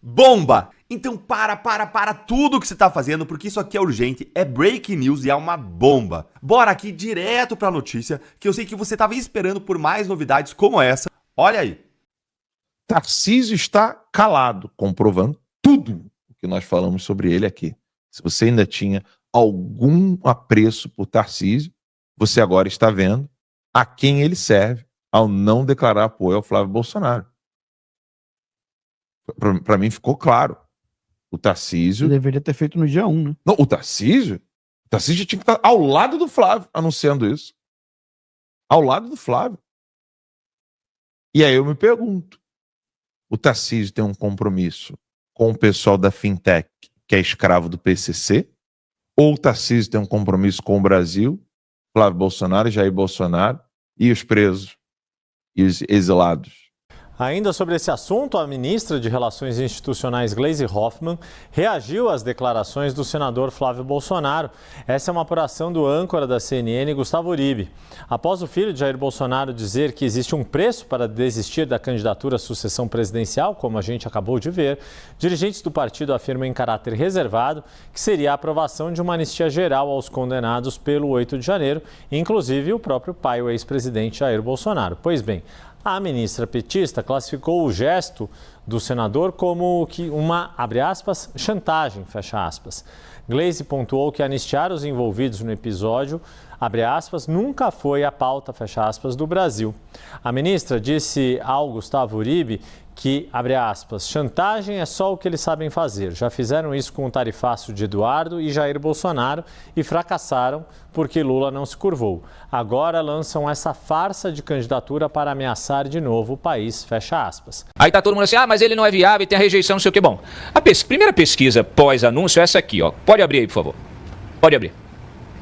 Bomba! Então para tudo que você tá fazendo, porque isso aqui é urgente, é breaking news e é uma bomba. Bora aqui direto pra notícia, que eu sei que você tava esperando por mais novidades como essa. Olha aí. Tarcísio está calado, comprovando tudo o que nós falamos sobre ele aqui. Se você ainda tinha algum apreço por Tarcísio, você agora está vendo a quem ele serve ao não declarar apoio ao Flávio Bolsonaro. Para mim ficou claro. O Tarcísio... Ele deveria ter feito no dia 1, né? Não, o Tarcísio tinha que estar ao lado do Flávio anunciando isso. Ao lado do Flávio. E aí eu me pergunto, o Tarcísio tem um compromisso com o pessoal da Fintech, que é escravo do PCC? Ou o Tarcísio tem um compromisso com o Brasil, Flávio Bolsonaro, Jair Bolsonaro e os presos e os exilados? Ainda sobre esse assunto, a ministra de Relações Institucionais, Gleisi Hoffmann, reagiu às declarações do senador Flávio Bolsonaro. Essa é uma apuração do âncora da CNN, Gustavo Uribe. Após o filho de Jair Bolsonaro dizer que existe um preço para desistir da candidatura à sucessão presidencial, como a gente acabou de ver, dirigentes do partido afirmam em caráter reservado que seria a aprovação de uma anistia geral aos condenados pelo 8 de janeiro, inclusive o próprio pai, o ex-presidente Jair Bolsonaro. Pois bem, a ministra petista classificou o gesto do senador como que uma, abre aspas, chantagem, fecha aspas. Gleisi pontuou que anistiar os envolvidos no episódio, abre aspas, nunca foi a pauta, fecha aspas, do Brasil. A ministra disse ao Gustavo Uribe que, abre aspas, chantagem é só o que eles sabem fazer. Já fizeram isso com o tarifaço de Eduardo e Jair Bolsonaro e fracassaram porque Lula não se curvou. Agora lançam essa farsa de candidatura para ameaçar de novo o país, fecha aspas. Aí tá todo mundo assim, mas ele não é viável e tem a rejeição, não sei o que. Bom, a primeira pesquisa pós-anúncio é essa aqui, ó. Pode abrir aí, por favor. Pode abrir.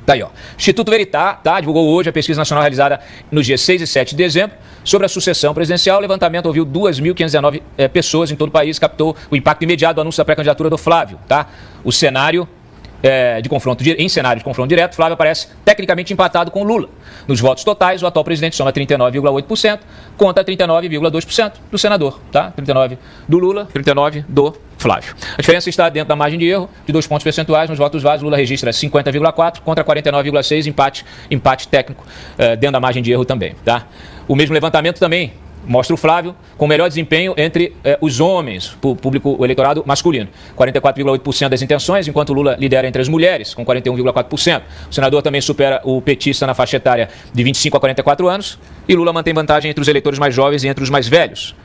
Tá aí, ó. Instituto Veritá, tá? Divulgou hoje a pesquisa nacional realizada nos dias 6 e 7 de dezembro sobre a sucessão presidencial. O levantamento ouviu 2.519 pessoas em todo o país, captou o impacto imediato do anúncio da pré-candidatura do Flávio, tá? O cenário em cenário de confronto direto, Flávio aparece tecnicamente empatado com Lula. Nos votos totais, o atual presidente soma 39,8% contra 39,2% do senador, tá? 39 do Lula, 39 do Flávio. A diferença está dentro da margem de erro de 2 pontos percentuais. Nos votos válidos, Lula registra 50,4 contra 49,6, empate técnico dentro da margem de erro também, tá? O mesmo levantamento também mostra o Flávio com melhor desempenho entre os homens, o eleitorado masculino. 44,8% das intenções, enquanto o Lula lidera entre as mulheres, com 41,4%. O senador também supera o petista na faixa etária de 25 a 44 anos. E Lula mantém vantagem entre os eleitores mais jovens e entre os mais velhos.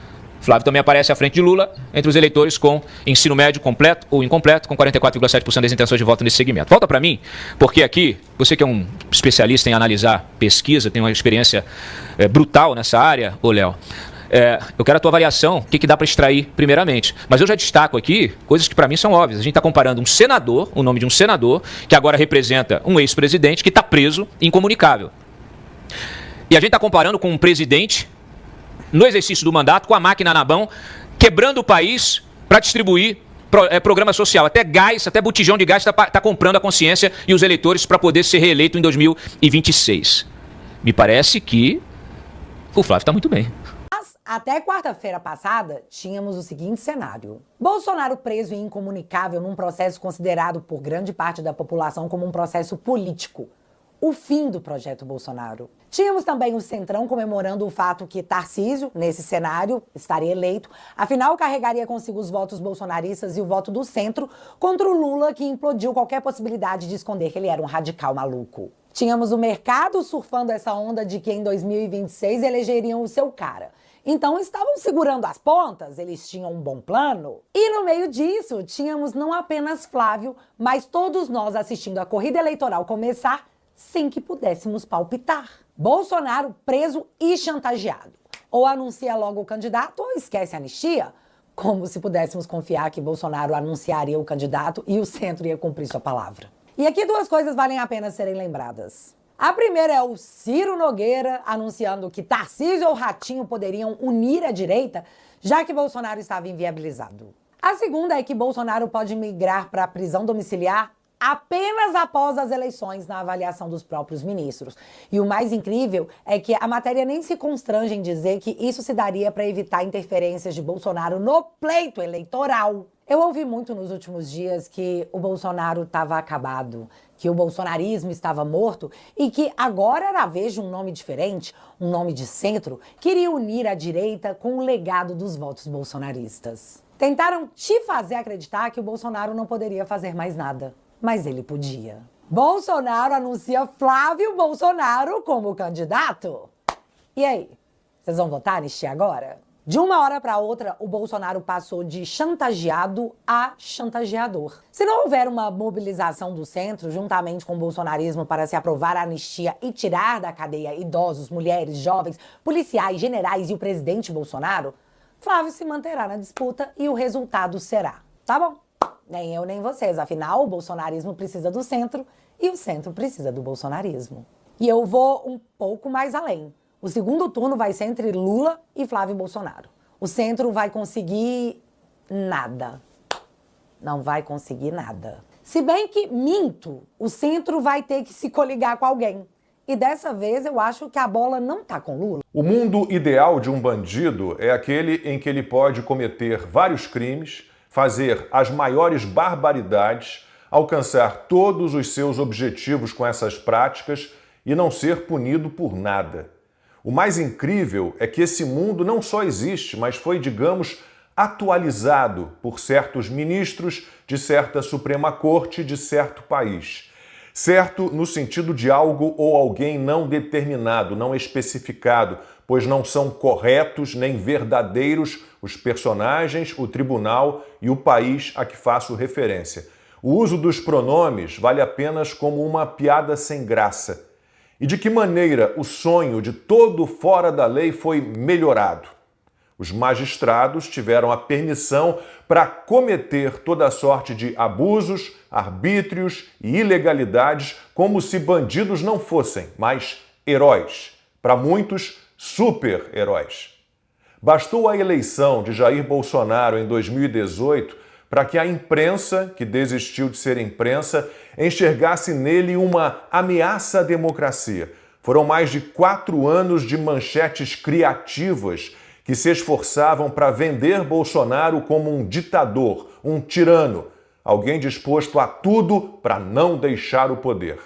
Flávio também aparece à frente de Lula entre os eleitores com ensino médio completo ou incompleto, com 44,7% das intenções de voto nesse segmento. Volta para mim, porque aqui, você que é um especialista em analisar pesquisa, tem uma experiência brutal nessa área, ô Léo, eu quero a tua avaliação, o que dá para extrair primeiramente. Mas eu já destaco aqui coisas que para mim são óbvias. A gente está comparando um senador, o nome de um senador, que agora representa um ex-presidente que está preso, incomunicável. E a gente está comparando com um presidente no exercício do mandato, com a máquina na mão, quebrando o país para distribuir programa social. Até gás, até botijão de gás está comprando a consciência e os eleitores para poder ser reeleito em 2026. Me parece que o Flávio está muito bem. Mas até quarta-feira passada, tínhamos o seguinte cenário. Bolsonaro preso e incomunicável num processo considerado por grande parte da população como um processo político. O fim do projeto Bolsonaro. Tínhamos também o Centrão comemorando o fato que Tarcísio, nesse cenário, estaria eleito, afinal carregaria consigo os votos bolsonaristas e o voto do centro contra o Lula, que implodiu qualquer possibilidade de esconder que ele era um radical maluco. Tínhamos o mercado surfando essa onda de que em 2026 elegeriam o seu cara. Então estavam segurando as pontas, eles tinham um bom plano. E no meio disso, tínhamos não apenas Flávio, mas todos nós assistindo a corrida eleitoral começar sem que pudéssemos palpitar. Bolsonaro preso e chantageado. Ou anuncia logo o candidato ou esquece a anistia. Como se pudéssemos confiar que Bolsonaro anunciaria o candidato e o centro ia cumprir sua palavra. E aqui duas coisas valem a pena serem lembradas. A primeira é o Ciro Nogueira anunciando que Tarcísio ou Ratinho poderiam unir a direita, já que Bolsonaro estava inviabilizado. A segunda é que Bolsonaro pode migrar para a prisão domiciliar apenas após as eleições na avaliação dos próprios ministros. E o mais incrível é que a matéria nem se constrange em dizer que isso se daria para evitar interferências de Bolsonaro no pleito eleitoral. Eu ouvi muito nos últimos dias que o Bolsonaro estava acabado, que o bolsonarismo estava morto e que agora era a vez de um nome diferente, um nome de centro, que iria unir a direita com o legado dos votos bolsonaristas. Tentaram te fazer acreditar que o Bolsonaro não poderia fazer mais nada, mas ele podia. Bolsonaro anuncia Flávio Bolsonaro como candidato. E aí, vocês vão votar anistia agora? De uma hora para outra, o Bolsonaro passou de chantageado a chantageador. Se não houver uma mobilização do centro, juntamente com o bolsonarismo, para se aprovar a anistia e tirar da cadeia idosos, mulheres, jovens, policiais, generais e o presidente Bolsonaro, Flávio se manterá na disputa e o resultado será, tá bom? Nem eu nem vocês, afinal, o bolsonarismo precisa do centro e o centro precisa do bolsonarismo. E eu vou um pouco mais além. O segundo turno vai ser entre Lula e Flávio Bolsonaro. O centro vai conseguir nada. Não vai conseguir nada. Se bem que, minto, o centro vai ter que se coligar com alguém. E dessa vez eu acho que a bola não tá com Lula. O mundo ideal de um bandido é aquele em que ele pode cometer vários crimes, fazer as maiores barbaridades, alcançar todos os seus objetivos com essas práticas e não ser punido por nada. O mais incrível é que esse mundo não só existe, mas foi, digamos, atualizado por certos ministros de certa Suprema Corte de certo país. Certo no sentido de algo ou alguém não determinado, não especificado, pois não são corretos nem verdadeiros os personagens, o tribunal e o país a que faço referência. O uso dos pronomes vale apenas como uma piada sem graça. E de que maneira o sonho de todo fora da lei foi melhorado? Os magistrados tiveram a permissão para cometer toda sorte de abusos, arbítrios e ilegalidades como se bandidos não fossem, mas heróis. Para muitos, super-heróis. Bastou a eleição de Jair Bolsonaro em 2018 para que a imprensa, que desistiu de ser imprensa, enxergasse nele uma ameaça à democracia. Foram mais de 4 anos de manchetes criativas que se esforçavam para vender Bolsonaro como um ditador, um tirano, alguém disposto a tudo para não deixar o poder.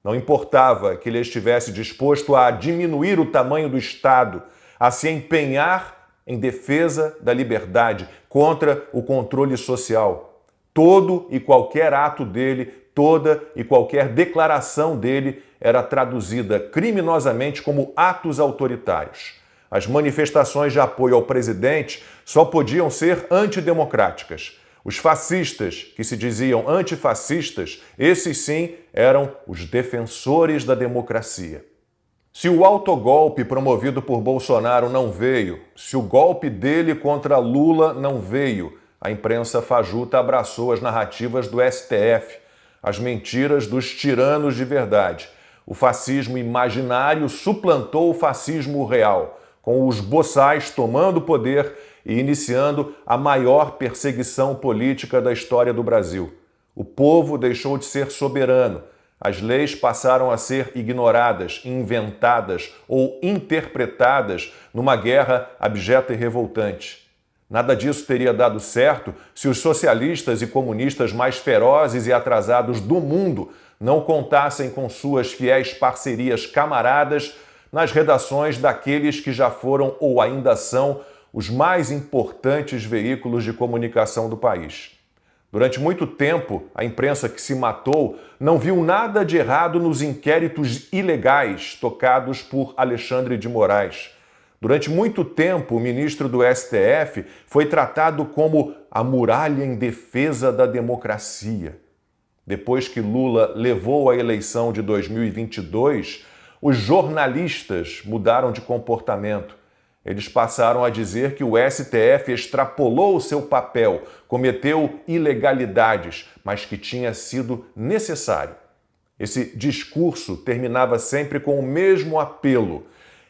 Não importava que ele estivesse disposto a diminuir o tamanho do Estado, a se empenhar em defesa da liberdade, contra o controle social. Todo e qualquer ato dele, toda e qualquer declaração dele era traduzida criminosamente como atos autoritários. As manifestações de apoio ao presidente só podiam ser antidemocráticas. Os fascistas, que se diziam antifascistas, esses sim eram os defensores da democracia. Se o autogolpe promovido por Bolsonaro não veio, se o golpe dele contra Lula não veio, a imprensa fajuta abraçou as narrativas do STF, as mentiras dos tiranos de verdade. O fascismo imaginário suplantou o fascismo real, com os boçais tomando o poder e iniciando a maior perseguição política da história do Brasil. O povo deixou de ser soberano. As leis passaram a ser ignoradas, inventadas ou interpretadas numa guerra abjeta e revoltante. Nada disso teria dado certo se os socialistas e comunistas mais ferozes e atrasados do mundo não contassem com suas fiéis parcerias camaradas nas redações daqueles que já foram ou ainda são os mais importantes veículos de comunicação do país. Durante muito tempo, a imprensa que se matou não viu nada de errado nos inquéritos ilegais tocados por Alexandre de Moraes. Durante muito tempo, o ministro do STF foi tratado como a muralha em defesa da democracia. Depois que Lula levou a eleição de 2022, os jornalistas mudaram de comportamento. Eles passaram a dizer que o STF extrapolou o seu papel, cometeu ilegalidades, mas que tinha sido necessário. Esse discurso terminava sempre com o mesmo apelo.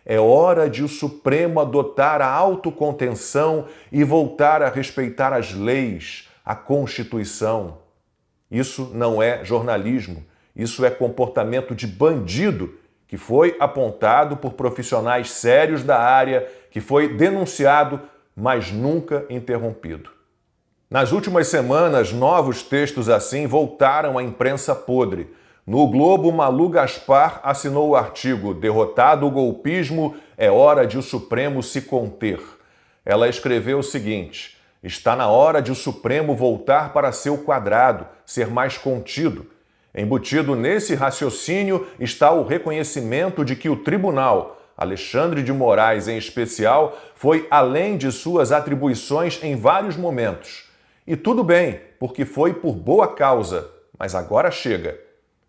É hora de o Supremo adotar a autocontenção e voltar a respeitar as leis, a Constituição. Isso não é jornalismo, isso é comportamento de bandido que foi apontado por profissionais sérios da área, que foi denunciado, mas nunca interrompido. Nas últimas semanas, novos textos assim voltaram à imprensa podre. No Globo, Malu Gaspar assinou o artigo "Derrotado o golpismo, é hora de o Supremo se conter". Ela escreveu o seguinte: está na hora de o Supremo voltar para seu quadrado, ser mais contido. Embutido nesse raciocínio está o reconhecimento de que o tribunal, Alexandre de Moraes em especial, foi além de suas atribuições em vários momentos. E tudo bem, porque foi por boa causa, mas agora chega.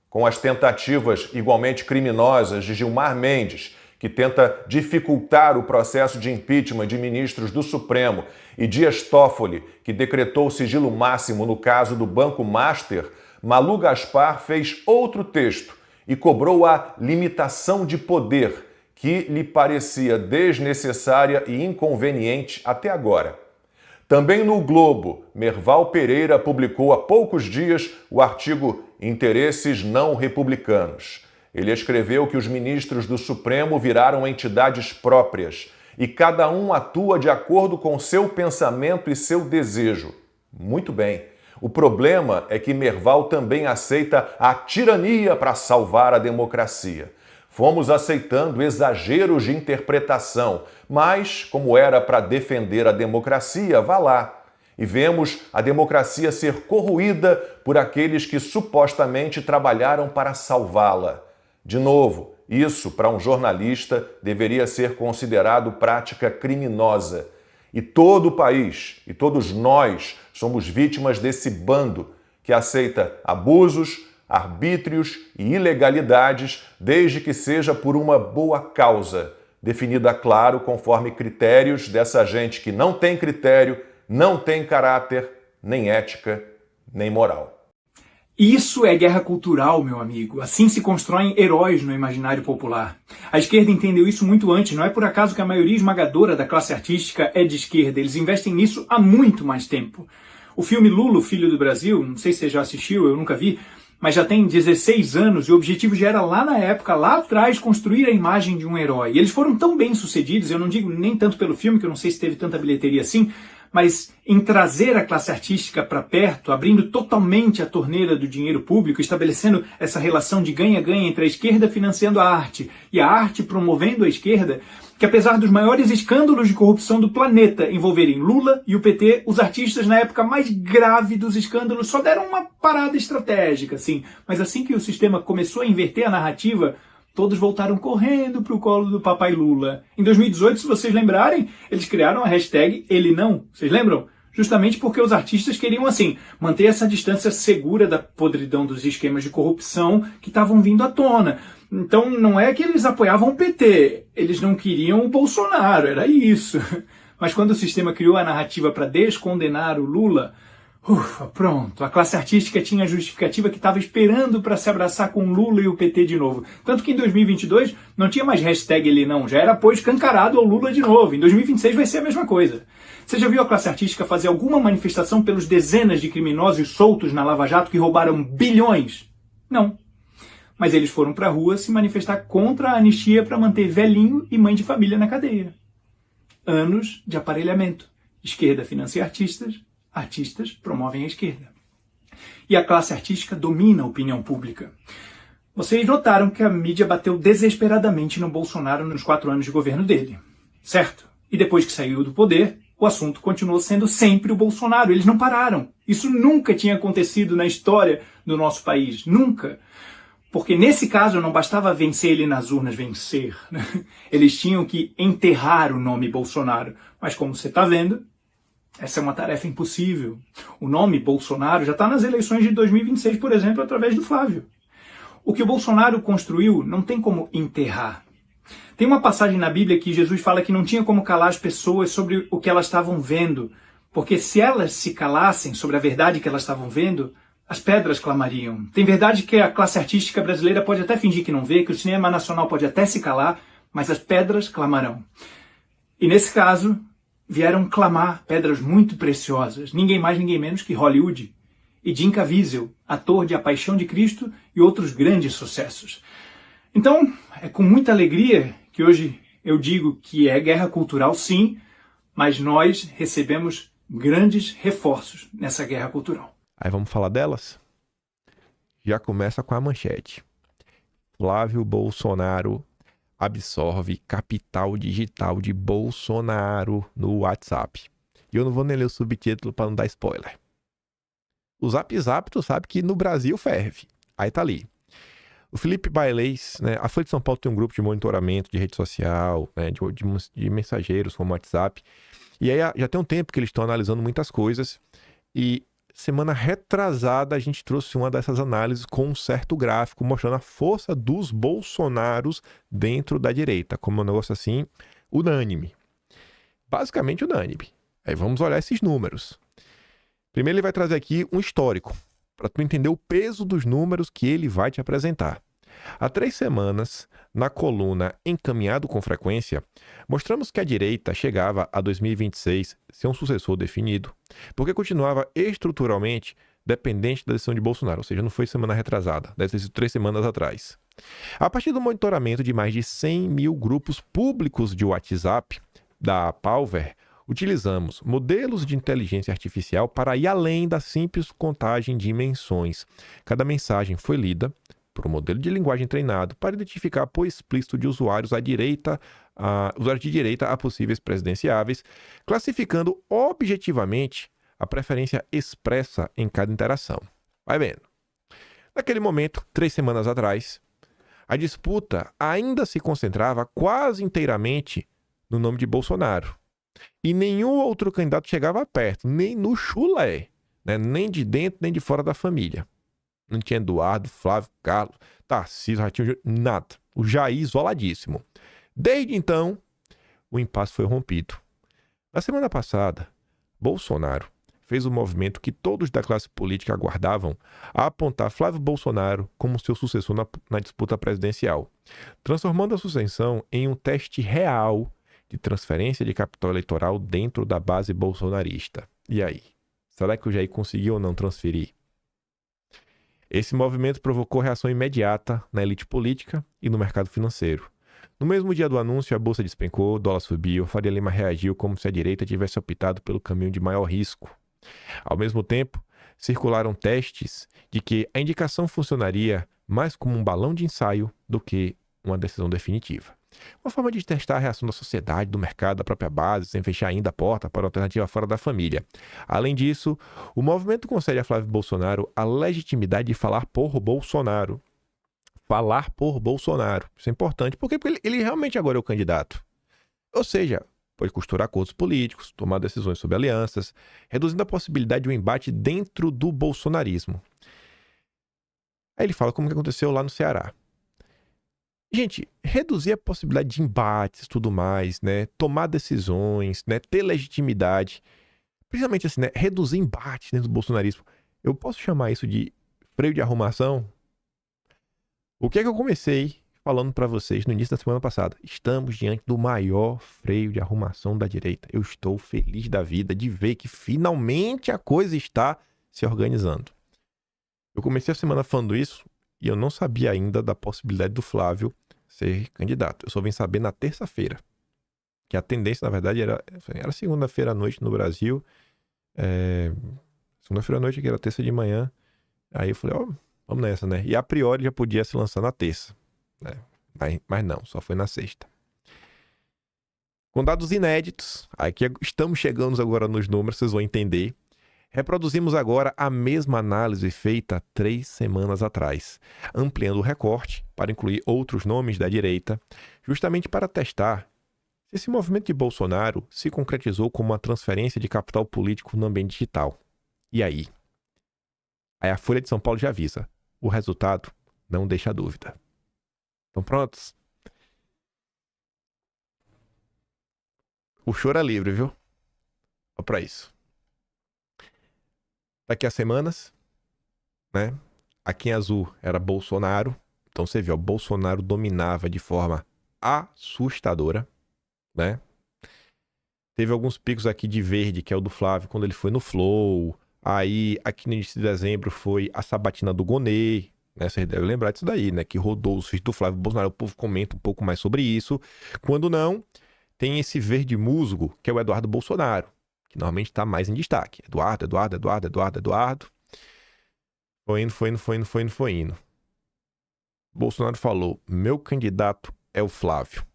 Com as tentativas igualmente criminosas de Gilmar Mendes, que tenta dificultar o processo de impeachment de ministros do Supremo, e Dias Toffoli, que decretou o sigilo máximo no caso do Banco Master, Malu Gaspar fez outro texto e cobrou a limitação de poder, que lhe parecia desnecessária e inconveniente até agora. Também no Globo, Merval Pereira publicou há poucos dias o artigo "Interesses não republicanos". Ele escreveu que os ministros do Supremo viraram entidades próprias e cada um atua de acordo com seu pensamento e seu desejo. Muito bem. O problema é que Merval também aceita a tirania para salvar a democracia. Fomos aceitando exageros de interpretação, mas, como era para defender a democracia, vá lá. E vemos a democracia ser corroída por aqueles que supostamente trabalharam para salvá-la. De novo, isso, para um jornalista, deveria ser considerado prática criminosa. E todo o país, e todos nós, somos vítimas desse bando que aceita abusos, arbítrios e ilegalidades, desde que seja por uma boa causa, definida, claro, conforme critérios dessa gente que não tem critério, não tem caráter, nem ética, nem moral. Isso é guerra cultural, meu amigo. Assim se constroem heróis no imaginário popular. A esquerda entendeu isso muito antes. Não é por acaso que a maioria esmagadora da classe artística é de esquerda. Eles investem nisso há muito mais tempo. O filme Lula, Filho do Brasil, não sei se você já assistiu, eu nunca vi, mas já tem 16 anos e o objetivo já era lá na época, lá atrás, construir a imagem de um herói. E eles foram tão bem sucedidos, eu não digo nem tanto pelo filme, que eu não sei se teve tanta bilheteria assim, mas em trazer a classe artística para perto, abrindo totalmente a torneira do dinheiro público, estabelecendo essa relação de ganha-ganha entre a esquerda financiando a arte e a arte promovendo a esquerda, que apesar dos maiores escândalos de corrupção do planeta envolverem Lula e o PT, os artistas na época mais grave dos escândalos só deram uma parada estratégica, assim. Mas assim que o sistema começou a inverter a narrativa, todos voltaram correndo para o colo do papai Lula. Em 2018, se vocês lembrarem, eles criaram a hashtag Ele Não. Vocês lembram? Justamente porque os artistas queriam, assim, manter essa distância segura da podridão dos esquemas de corrupção que estavam vindo à tona. Então não é que eles apoiavam o PT, eles não queriam o Bolsonaro, era isso. Mas quando o sistema criou a narrativa para descondenar o Lula, ufa, pronto, a classe artística tinha a justificativa que estava esperando para se abraçar com Lula e o PT de novo. Tanto que em 2022 não tinha mais hashtag Ele Não, já era apoio escancarado ao Lula de novo. Em 2026 vai ser a mesma coisa. Você já viu a classe artística fazer alguma manifestação pelos dezenas de criminosos soltos na Lava Jato que roubaram bilhões? Não. Mas eles foram para a rua se manifestar contra a anistia para manter velhinho e mãe de família na cadeia. Anos de aparelhamento. Esquerda financia artistas, artistas promovem a esquerda. E a classe artística domina a opinião pública. Vocês notaram que a mídia bateu desesperadamente no Bolsonaro nos 4 anos de governo dele, certo? E depois que saiu do poder, o assunto continuou sendo sempre o Bolsonaro. Eles não pararam. Isso nunca tinha acontecido na história do nosso país. Nunca. Porque nesse caso não bastava vencer ele nas urnas, vencer. Eles tinham que enterrar o nome Bolsonaro. Mas como você está vendo, essa é uma tarefa impossível. O nome Bolsonaro já está nas eleições de 2026, por exemplo, através do Flávio. O que o Bolsonaro construiu não tem como enterrar. Tem uma passagem na Bíblia que Jesus fala que não tinha como calar as pessoas sobre o que elas estavam vendo, porque se elas se calassem sobre a verdade que elas estavam vendo, as pedras clamariam. Tem verdade que a classe artística brasileira pode até fingir que não vê, que o cinema nacional pode até se calar, mas as pedras clamarão. E nesse caso, vieram clamar pedras muito preciosas, ninguém mais, ninguém menos que Hollywood. e Jim Caviezel, ator de A Paixão de Cristo e outros grandes sucessos. Então, é com muita alegria que hoje eu digo que é guerra cultural, sim, mas nós recebemos grandes reforços nessa guerra cultural. Aí vamos falar delas? Já começa com a manchete. Flávio Bolsonaro absorve capital digital de Bolsonaro no WhatsApp. E eu não vou nem ler o subtítulo para não dar spoiler. O Zap Zap, tu sabe que no Brasil ferve. Aí tá ali. O Felipe Bailês, né? A Folha de São Paulo tem um grupo de monitoramento de rede social, né? de mensageiros como WhatsApp. E aí já tem um tempo que eles estão analisando muitas coisas. E semana retrasada a gente trouxe uma dessas análises com um certo gráfico mostrando a força dos Bolsonaros dentro da direita. Como um negócio assim, unânime. Basicamente unânime. Aí vamos olhar esses números. Primeiro ele vai trazer aqui um histórico, para tu entender o peso dos números que ele vai te apresentar. Há 3 semanas, na coluna Encaminhado com Frequência, mostramos que a direita chegava a 2026 sem um sucessor definido, porque continuava estruturalmente dependente da decisão de Bolsonaro, ou seja, não foi semana retrasada, deve ter sido 3 semanas atrás. A partir do monitoramento de mais de 100 mil grupos públicos de WhatsApp da Palver, utilizamos modelos de inteligência artificial para ir além da simples contagem de menções. Cada mensagem foi lida por um modelo de linguagem treinado para identificar por explícito de usuários usuários de direita a possíveis presidenciáveis, classificando objetivamente a preferência expressa em cada interação. Vai vendo. Naquele momento, 3 semanas atrás, a disputa ainda se concentrava quase inteiramente no nome de Bolsonaro. E nenhum outro candidato chegava perto, nem no chulé, né? Nem de dentro, nem de fora da família. Não tinha Eduardo, Flávio, Carlos, Tarcísio, Ratinho, nada. O Jair isoladíssimo. Desde então, o impasse foi rompido. Na semana passada, Bolsonaro fez o movimento que todos da classe política aguardavam a apontar Flávio Bolsonaro como seu sucessor na disputa presidencial, transformando a sucessão em um teste real de transferência de capital eleitoral dentro da base bolsonarista. E aí? Será que o Jair conseguiu ou não transferir? Esse movimento provocou reação imediata na elite política e no mercado financeiro. No mesmo dia do anúncio, a bolsa despencou, o dólar subiu, Faria Lima reagiu como se a direita tivesse optado pelo caminho de maior risco. Ao mesmo tempo, circularam testes de que a indicação funcionaria mais como um balão de ensaio do que uma decisão definitiva. Uma forma de testar a reação da sociedade, do mercado, da própria base, sem fechar ainda a porta para uma alternativa fora da família. Além disso, o movimento concede a Flávio Bolsonaro a legitimidade de falar por Bolsonaro. Falar por Bolsonaro. Isso é importante, porque ele realmente agora é o candidato. Ou seja, pode costurar acordos políticos, tomar decisões sobre alianças, reduzindo a possibilidade de um embate dentro do bolsonarismo. Aí ele fala como que aconteceu lá no Ceará. Gente, reduzir a possibilidade de embates, tudo mais, né? Tomar decisões, né? Ter legitimidade. Principalmente assim, né? Reduzir embates dentro do bolsonarismo. Eu posso chamar isso de freio de arrumação? O que é que eu comecei falando para vocês no início da semana passada? Estamos diante do maior freio de arrumação da direita. Eu estou feliz da vida de ver que finalmente a coisa está se organizando. Eu comecei a semana falando isso e eu não sabia ainda da possibilidade do Flávio ser candidato. Eu só vim saber na terça-feira. Que a tendência, na verdade, era segunda-feira à noite no Brasil. Segunda-feira à noite, que era terça de manhã. Aí eu falei, vamos nessa, né? E a priori já podia se lançar na terça. Né? Mas não, só foi na sexta. Com dados inéditos, aqui estamos chegando agora nos números, vocês vão entender. Reproduzimos agora a mesma análise feita 3 semanas atrás, ampliando o recorte para incluir outros nomes da direita, justamente para testar se esse movimento de Bolsonaro se concretizou como uma transferência de capital político no ambiente digital. E aí? Aí a Folha de São Paulo já avisa, o resultado não deixa dúvida. Estão prontos? O choro é livre, viu? Olha para isso. Daqui a semanas, né? Aqui em azul era Bolsonaro. Então você viu, Bolsonaro dominava de forma assustadora, né? Teve alguns picos aqui de verde, que é o do Flávio, quando ele foi no Flow. Aí, aqui no início de dezembro, foi a sabatina do Gonê, né? Vocês devem lembrar disso daí, né? Que rodou os vídeos do Flávio Bolsonaro. O povo comenta um pouco mais sobre isso. Quando não, tem esse verde musgo, que é o Eduardo Bolsonaro, que normalmente está mais em destaque. Eduardo. Foi indo. Bolsonaro falou, meu candidato é o Flávio.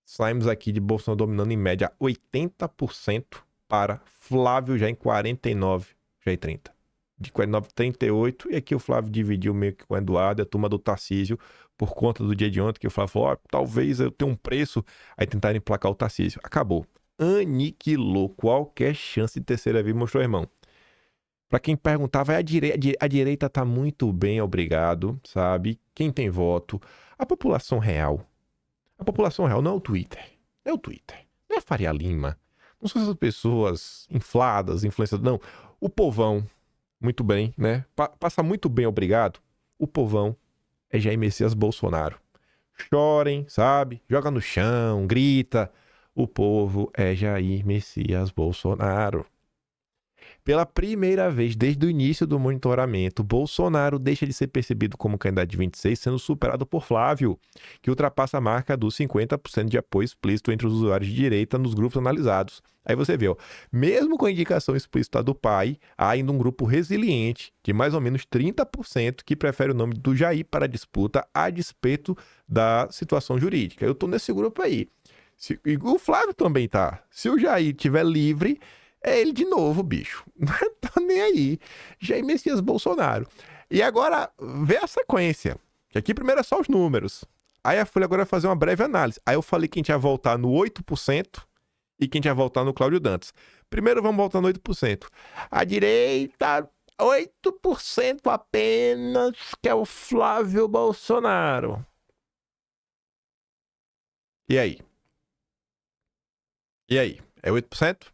Saímos aqui de Bolsonaro dominando em média 80% para Flávio já em 49%, já em 30%. De 49% 38%, e aqui o Flávio dividiu meio que com o Eduardo, a turma do Tarcísio, por conta do dia de ontem, que o Flávio falou, talvez eu tenha um preço, aí tentaram emplacar o Tarcísio. Acabou. Aniquilou qualquer chance de terceira via, mostrou, irmão. Pra quem perguntava, a direita tá muito bem, obrigado, sabe? Quem tem voto? A população real. A população real não é o Twitter. Não é o Twitter. Não é Faria Lima. Não são essas pessoas infladas, influenciadas. Não. O povão, muito bem, né? Passa muito bem, obrigado. O povão é Jair Messias Bolsonaro. Chorem, sabe? Joga no chão, grita. O povo é Jair Messias Bolsonaro. Pela primeira vez desde o início do monitoramento, Bolsonaro deixa de ser percebido como candidato de 26, sendo superado por Flávio, que ultrapassa a marca dos 50% de apoio explícito entre os usuários de direita nos grupos analisados. Aí você vê, ó, mesmo com a indicação explícita do pai, há ainda um grupo resiliente de mais ou menos 30% que prefere o nome do Jair para a disputa a despeito da situação jurídica. Eu tô nesse grupo aí. E o Flávio também tá. Se o Jair estiver livre, é ele de novo, bicho. Não tá nem aí. Jair Messias Bolsonaro. E agora, vê a sequência. Que aqui primeiro é só os números. Aí a Folha agora vai fazer uma breve análise. Aí eu falei que a gente ia voltar no 8% e que a gente ia voltar no Cláudio Dantas. Primeiro vamos voltar no 8%. A direita, 8% apenas, que é o Flávio Bolsonaro. E aí? E aí? É 8%?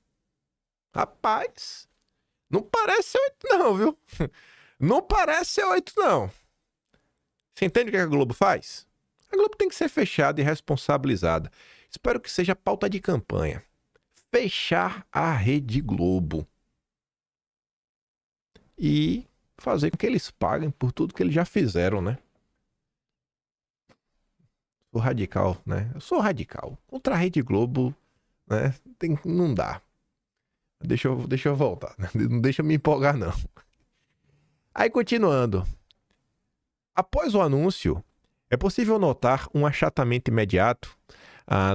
Rapaz, não parece ser 8 não, viu? Não parece ser 8 não. Você entende o que a Globo faz? A Globo tem que ser fechada e responsabilizada. Espero que seja pauta de campanha. Fechar a Rede Globo. E fazer com que eles paguem por tudo que eles já fizeram, né? Sou radical, né? Eu sou radical. Contra a Rede Globo, né? Não dá. Deixa eu voltar. Não deixa eu me empolgar, não. Aí, continuando. Após o anúncio, é possível notar um achatamento imediato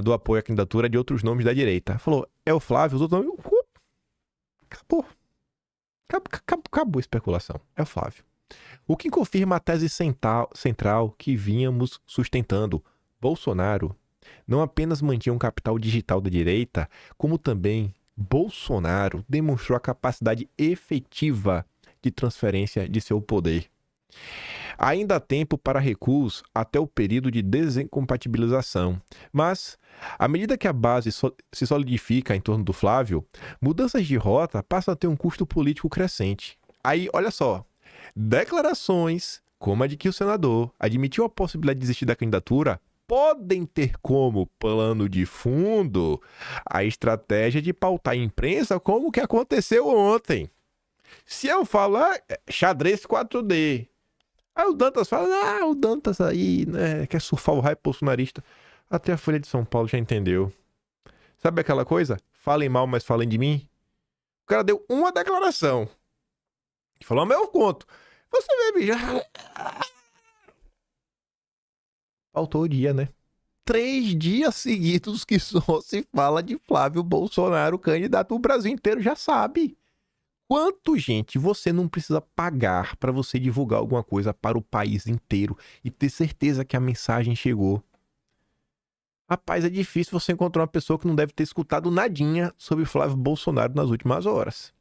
do apoio à candidatura de outros nomes da direita. Falou, é o Flávio, os outros nomes... Acabou. Acabou a especulação. É o Flávio. O que confirma a tese central que vínhamos sustentando. Bolsonaro não apenas mantinha um capital digital da direita, como também Bolsonaro demonstrou a capacidade efetiva de transferência de seu poder. Ainda há tempo para recuos até o período de desincompatibilização, mas, à medida que a base se solidifica em torno do Flávio, mudanças de rota passam a ter um custo político crescente. Aí, olha só, declarações como a de que o senador admitiu a possibilidade de desistir da candidatura podem ter como plano de fundo a estratégia de pautar a imprensa como o que aconteceu ontem. Se eu falar xadrez 4D, aí o Dantas fala, o Dantas aí, né, quer surfar o hype bolsonarista. Até a Folha de São Paulo já entendeu. Sabe aquela coisa? Falem mal, mas falem de mim. O cara deu uma declaração. Que falou, mas eu conto. Você vê, bicho. Faltou o dia, né? 3 dias seguidos que só se fala de Flávio Bolsonaro, candidato. O Brasil inteiro já sabe. Quanto, gente, você não precisa pagar para você divulgar alguma coisa para o país inteiro e ter certeza que a mensagem chegou? Rapaz, é difícil você encontrar uma pessoa que não deve ter escutado nadinha sobre Flávio Bolsonaro nas últimas horas.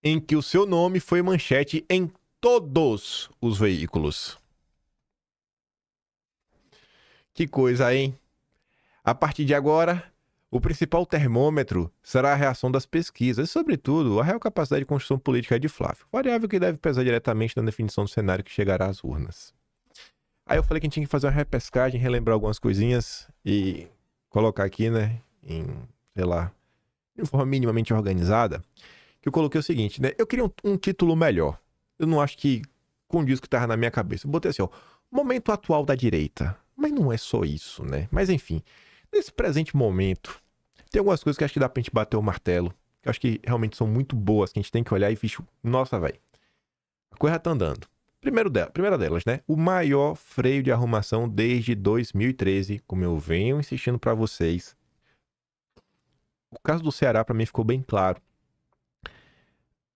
Em que o seu nome foi manchete em todos os veículos. Que coisa, hein? A partir de agora, o principal termômetro será a reação das pesquisas e, sobretudo, a real capacidade de construção política de Flávio, variável que deve pesar diretamente na definição do cenário que chegará às urnas. Aí eu falei que a gente tinha que fazer uma repescagem, relembrar algumas coisinhas e colocar aqui, né, em, sei lá, de forma minimamente organizada, que eu coloquei o seguinte, né? Eu queria um título melhor. Eu não acho que condiz com o que estava na minha cabeça. Eu botei assim, ó, momento atual da direita. Mas não é só isso, né? Mas enfim, nesse presente momento, tem algumas coisas que acho que dá pra gente bater o martelo, que eu acho que realmente são muito boas, que a gente tem que olhar e bicho, nossa, velho, a coisa tá andando. Primeira delas, né? O maior freio de arrumação desde 2013, como eu venho insistindo pra vocês. O caso do Ceará, pra mim, ficou bem claro.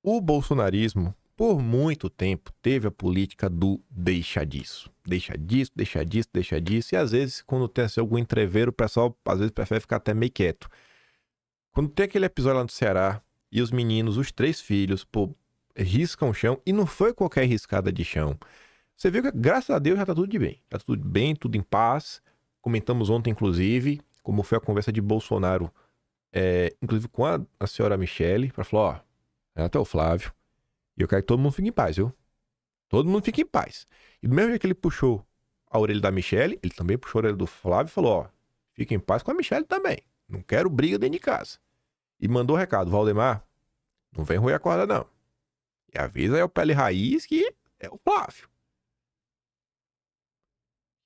O bolsonarismo, por muito tempo, teve a política do deixa disso. Deixa disso, deixa disso, deixa disso. E às vezes, quando tem assim, algum entreveiro, o pessoal às vezes prefere ficar até meio quieto. Quando tem aquele episódio lá no Ceará, e os meninos, os 3 filhos, pô, riscam o chão, e não foi qualquer riscada de chão. Você viu que, graças a Deus, já tá tudo de bem. Tá tudo bem, tudo em paz. Comentamos ontem, inclusive, como foi a conversa de Bolsonaro, inclusive com a senhora Michele, para falar, ó, até o Flávio, e eu quero que todo mundo fique em paz, viu? Todo mundo fique em paz. E do mesmo jeito que ele puxou a orelha da Michele, ele também puxou a orelha do Flávio e falou, ó, fique em paz com a Michele também. Não quero briga dentro de casa. E mandou o recado, Valdemar, não vem roer a corda não. E avisa aí o Pele Raiz que é o Flávio.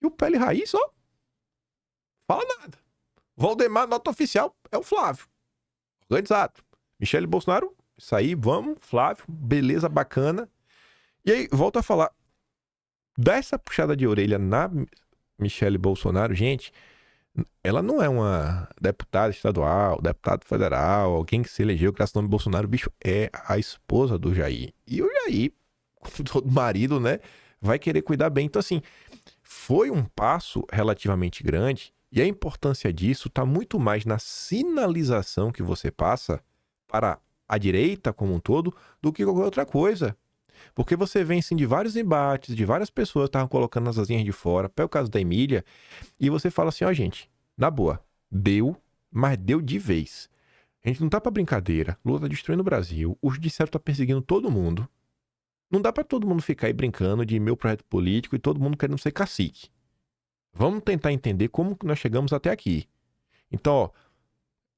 E o Pele Raiz só fala nada. Valdemar, nota oficial, é o Flávio. Organizado. Michele Bolsonaro, isso aí, vamos, Flávio, beleza, bacana. E aí, volto a falar. Dá essa puxada de orelha na Michele Bolsonaro, gente, ela não é uma deputada estadual, deputado federal, alguém que se elegeu graças ao nome Bolsonaro, bicho, é a esposa do Jair. E o Jair, como todo marido, né, vai querer cuidar bem. Então, assim, foi um passo relativamente grande e a importância disso está muito mais na sinalização que você passa para a direita como um todo do que qualquer outra coisa. Porque você vem, assim, de vários embates, de várias pessoas que estavam colocando as asinhas de fora, até o caso da Emília, e você fala assim, ó, gente, na boa, deu, mas deu de vez. A gente não tá pra brincadeira, Lula tá destruindo o Brasil, o judiciário tá perseguindo todo mundo. Não dá pra todo mundo ficar aí brincando de meu projeto político e todo mundo querendo ser cacique. Vamos tentar entender como que nós chegamos até aqui. Então, ó,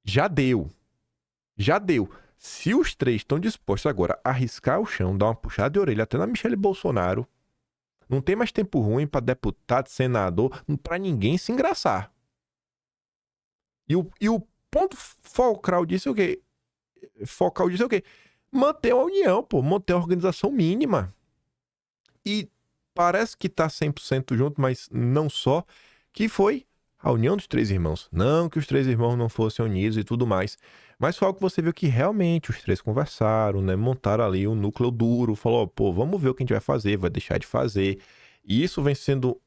já deu. Já deu. Se os 3 estão dispostos agora a arriscar o chão, dar uma puxada de orelha até na Michele Bolsonaro, não tem mais tempo ruim para deputado, senador, para ninguém se engraçar. E o ponto focal disso é o quê? Manter a união, pô, manter a organização mínima. E parece que tá 100% junto, mas não só, que foi a união dos 3 irmãos. Não que os 3 irmãos não fossem unidos e tudo mais. Mas foi algo que você viu que realmente os 3 conversaram, né? Montaram ali um núcleo duro, falou, pô, vamos ver o que a gente vai fazer, vai deixar de fazer. E isso vem sendo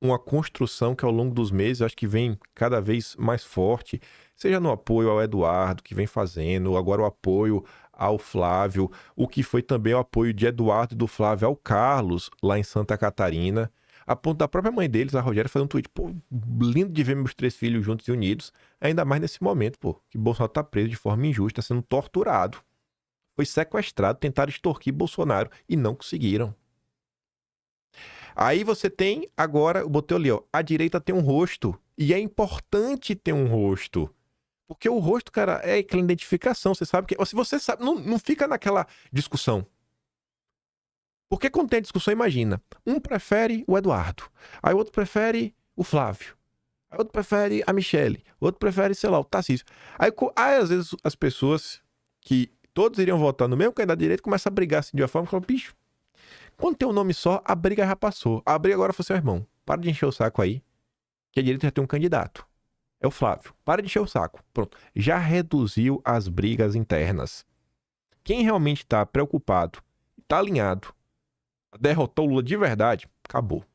uma construção que ao longo dos meses, eu acho que vem cada vez mais forte, seja no apoio ao Eduardo, que vem fazendo, agora o apoio ao Flávio, o que foi também o apoio de Eduardo e do Flávio ao Carlos, lá em Santa Catarina. A ponto da própria mãe deles, a Rogéria, fazer um tweet, pô, lindo de ver meus 3 filhos juntos e unidos, ainda mais nesse momento, pô, que Bolsonaro tá preso de forma injusta, sendo torturado. Foi sequestrado, tentaram extorquir Bolsonaro e não conseguiram. Aí você tem, agora, eu botei ali, ó, a direita tem um rosto, e é importante ter um rosto. Porque o rosto, cara, é aquela identificação, você sabe que, se você sabe, não fica naquela discussão. Porque quando tem a discussão, imagina, um prefere o Eduardo, aí o outro prefere o Flávio, aí o outro prefere a Michele, o outro prefere, sei lá, o Tarcísio. Aí às vezes as pessoas que todos iriam votar no mesmo candidato direito começam a brigar assim de uma forma que falam, bicho, quando tem um nome só, a briga já passou. A briga agora foi seu irmão. Para de encher o saco aí, que a direita já tem um candidato. É o Flávio. Para de encher o saco. Pronto. Já reduziu as brigas internas. Quem realmente está preocupado, está alinhado, derrotou o Lula de verdade, acabou.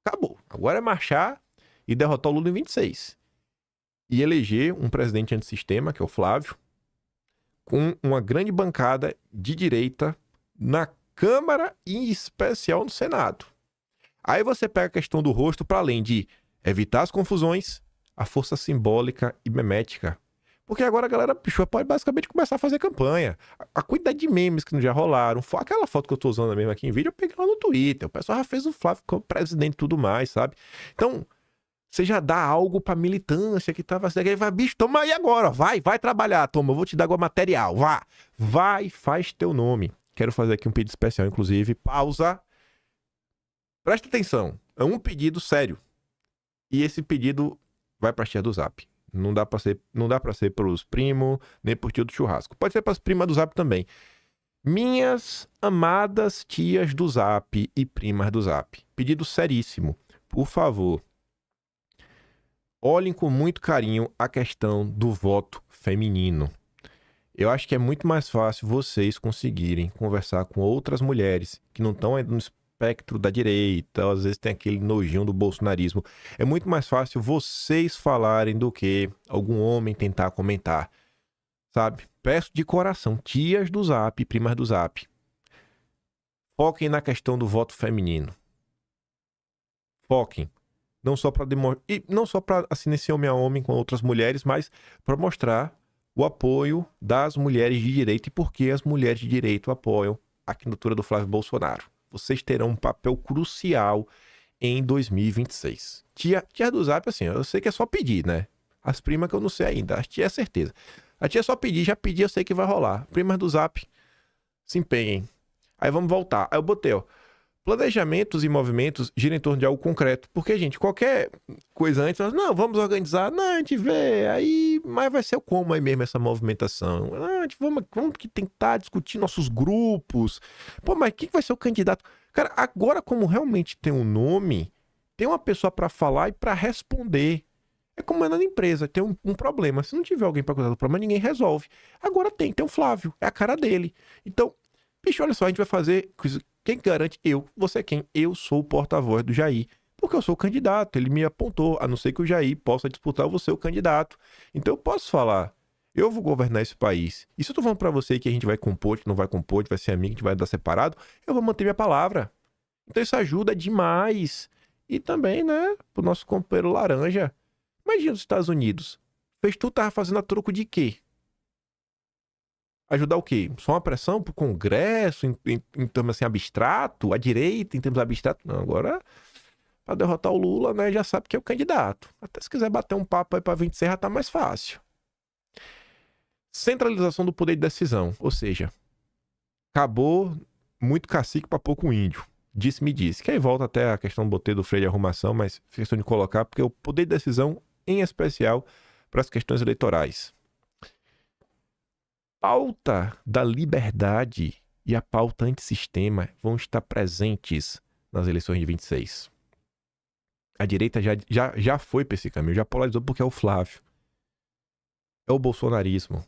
Acabou. Agora é marchar e derrotar o Lula em 26. E eleger um presidente antissistema, que é o Flávio, com uma grande bancada de direita na Câmara e em especial no Senado. Aí você pega a questão do rosto para além de evitar as confusões, a força simbólica e memética. Porque agora a galera pode basicamente começar a fazer campanha. A quantidade de memes que já rolaram, aquela foto que eu tô usando mesmo aqui em vídeo, eu peguei lá no Twitter. O pessoal já fez o Flávio como presidente e tudo mais, sabe? Então, Você já dá algo pra militância que tava... Aí vai, bicho, toma aí agora, vai trabalhar, toma, eu vou te dar agora material, vai, faz teu nome. Quero fazer aqui um pedido especial, inclusive, pausa. Presta atenção, é um pedido sério. E esse pedido vai pra tia do Zap. Não dá pra ser pros primos, nem pro tio do churrasco. Pode ser pras primas do Zap também. Minhas amadas tias do Zap e primas do Zap. Pedido seríssimo. Por favor, olhem com muito carinho a questão do voto feminino. Eu acho que é muito mais fácil vocês conseguirem conversar com outras mulheres que não estão no espectro da direita, às vezes tem aquele nojinho do bolsonarismo. É muito mais fácil vocês falarem do que algum homem tentar comentar. Sabe? Peço de coração, tias do Zap, primas do Zap, foquem na questão do voto feminino. Foquem. Não só para demonstrar, e não só para assim ser homem a homem com outras mulheres, mas para mostrar o apoio das mulheres de direita e por que as mulheres de direita apoiam a candidatura do Flávio Bolsonaro. Vocês terão um papel crucial em 2026. Tia do Zap, assim, eu sei que é só pedir, né? As primas que eu não sei ainda, as tia é certeza. A tia é só pedir, já pedi, eu sei que vai rolar. Primas do Zap, se empenhem. Aí vamos voltar. Aí eu botei, ó. Planejamentos e movimentos giram em torno de algo concreto. Porque, gente, qualquer coisa antes, nós, não, vamos organizar, não, a gente vê, aí, mas vai ser o como aí mesmo essa movimentação. Não, a gente vamos tentar discutir nossos grupos. Pô, mas quem vai ser o candidato? Cara, agora como realmente tem um nome, tem uma pessoa para falar e para responder. É como é na empresa, tem um problema. Se não tiver alguém para cuidar do problema, ninguém resolve. Agora tem o Flávio, é a cara dele. Então, bicho, olha só, a gente vai fazer... Quem garante? Você é quem? Eu sou o porta-voz do Jair. Porque eu sou o candidato, ele me apontou, a não ser que o Jair possa disputar, eu vou ser o candidato. Então eu posso falar, eu vou governar esse país. E se eu tô falando pra você que a gente vai compor, que não vai compor, que vai ser amigo, que vai dar separado, eu vou manter minha palavra. Então isso ajuda demais. E também, né, pro nosso companheiro laranja. Imagina os Estados Unidos. Fez tudo, tava fazendo a troco de quê? Ajudar o quê? Só uma pressão pro Congresso, em termos assim, abstrato? A direita, em termos abstratos? Não, agora, pra derrotar o Lula, né, já sabe que é o candidato. Até se quiser bater um papo aí pra 26, já tá mais fácil. Centralização do poder de decisão. Ou seja, acabou muito cacique pra pouco índio. Disse-me disse. Que aí volta até a questão do botei do freio de arrumação, mas fiz questão de colocar, porque o poder de decisão, em especial, para as questões eleitorais. Pauta da liberdade e a pauta antissistema vão estar presentes nas eleições de 26. A direita já foi para esse caminho, já polarizou porque é o Flávio. É o bolsonarismo.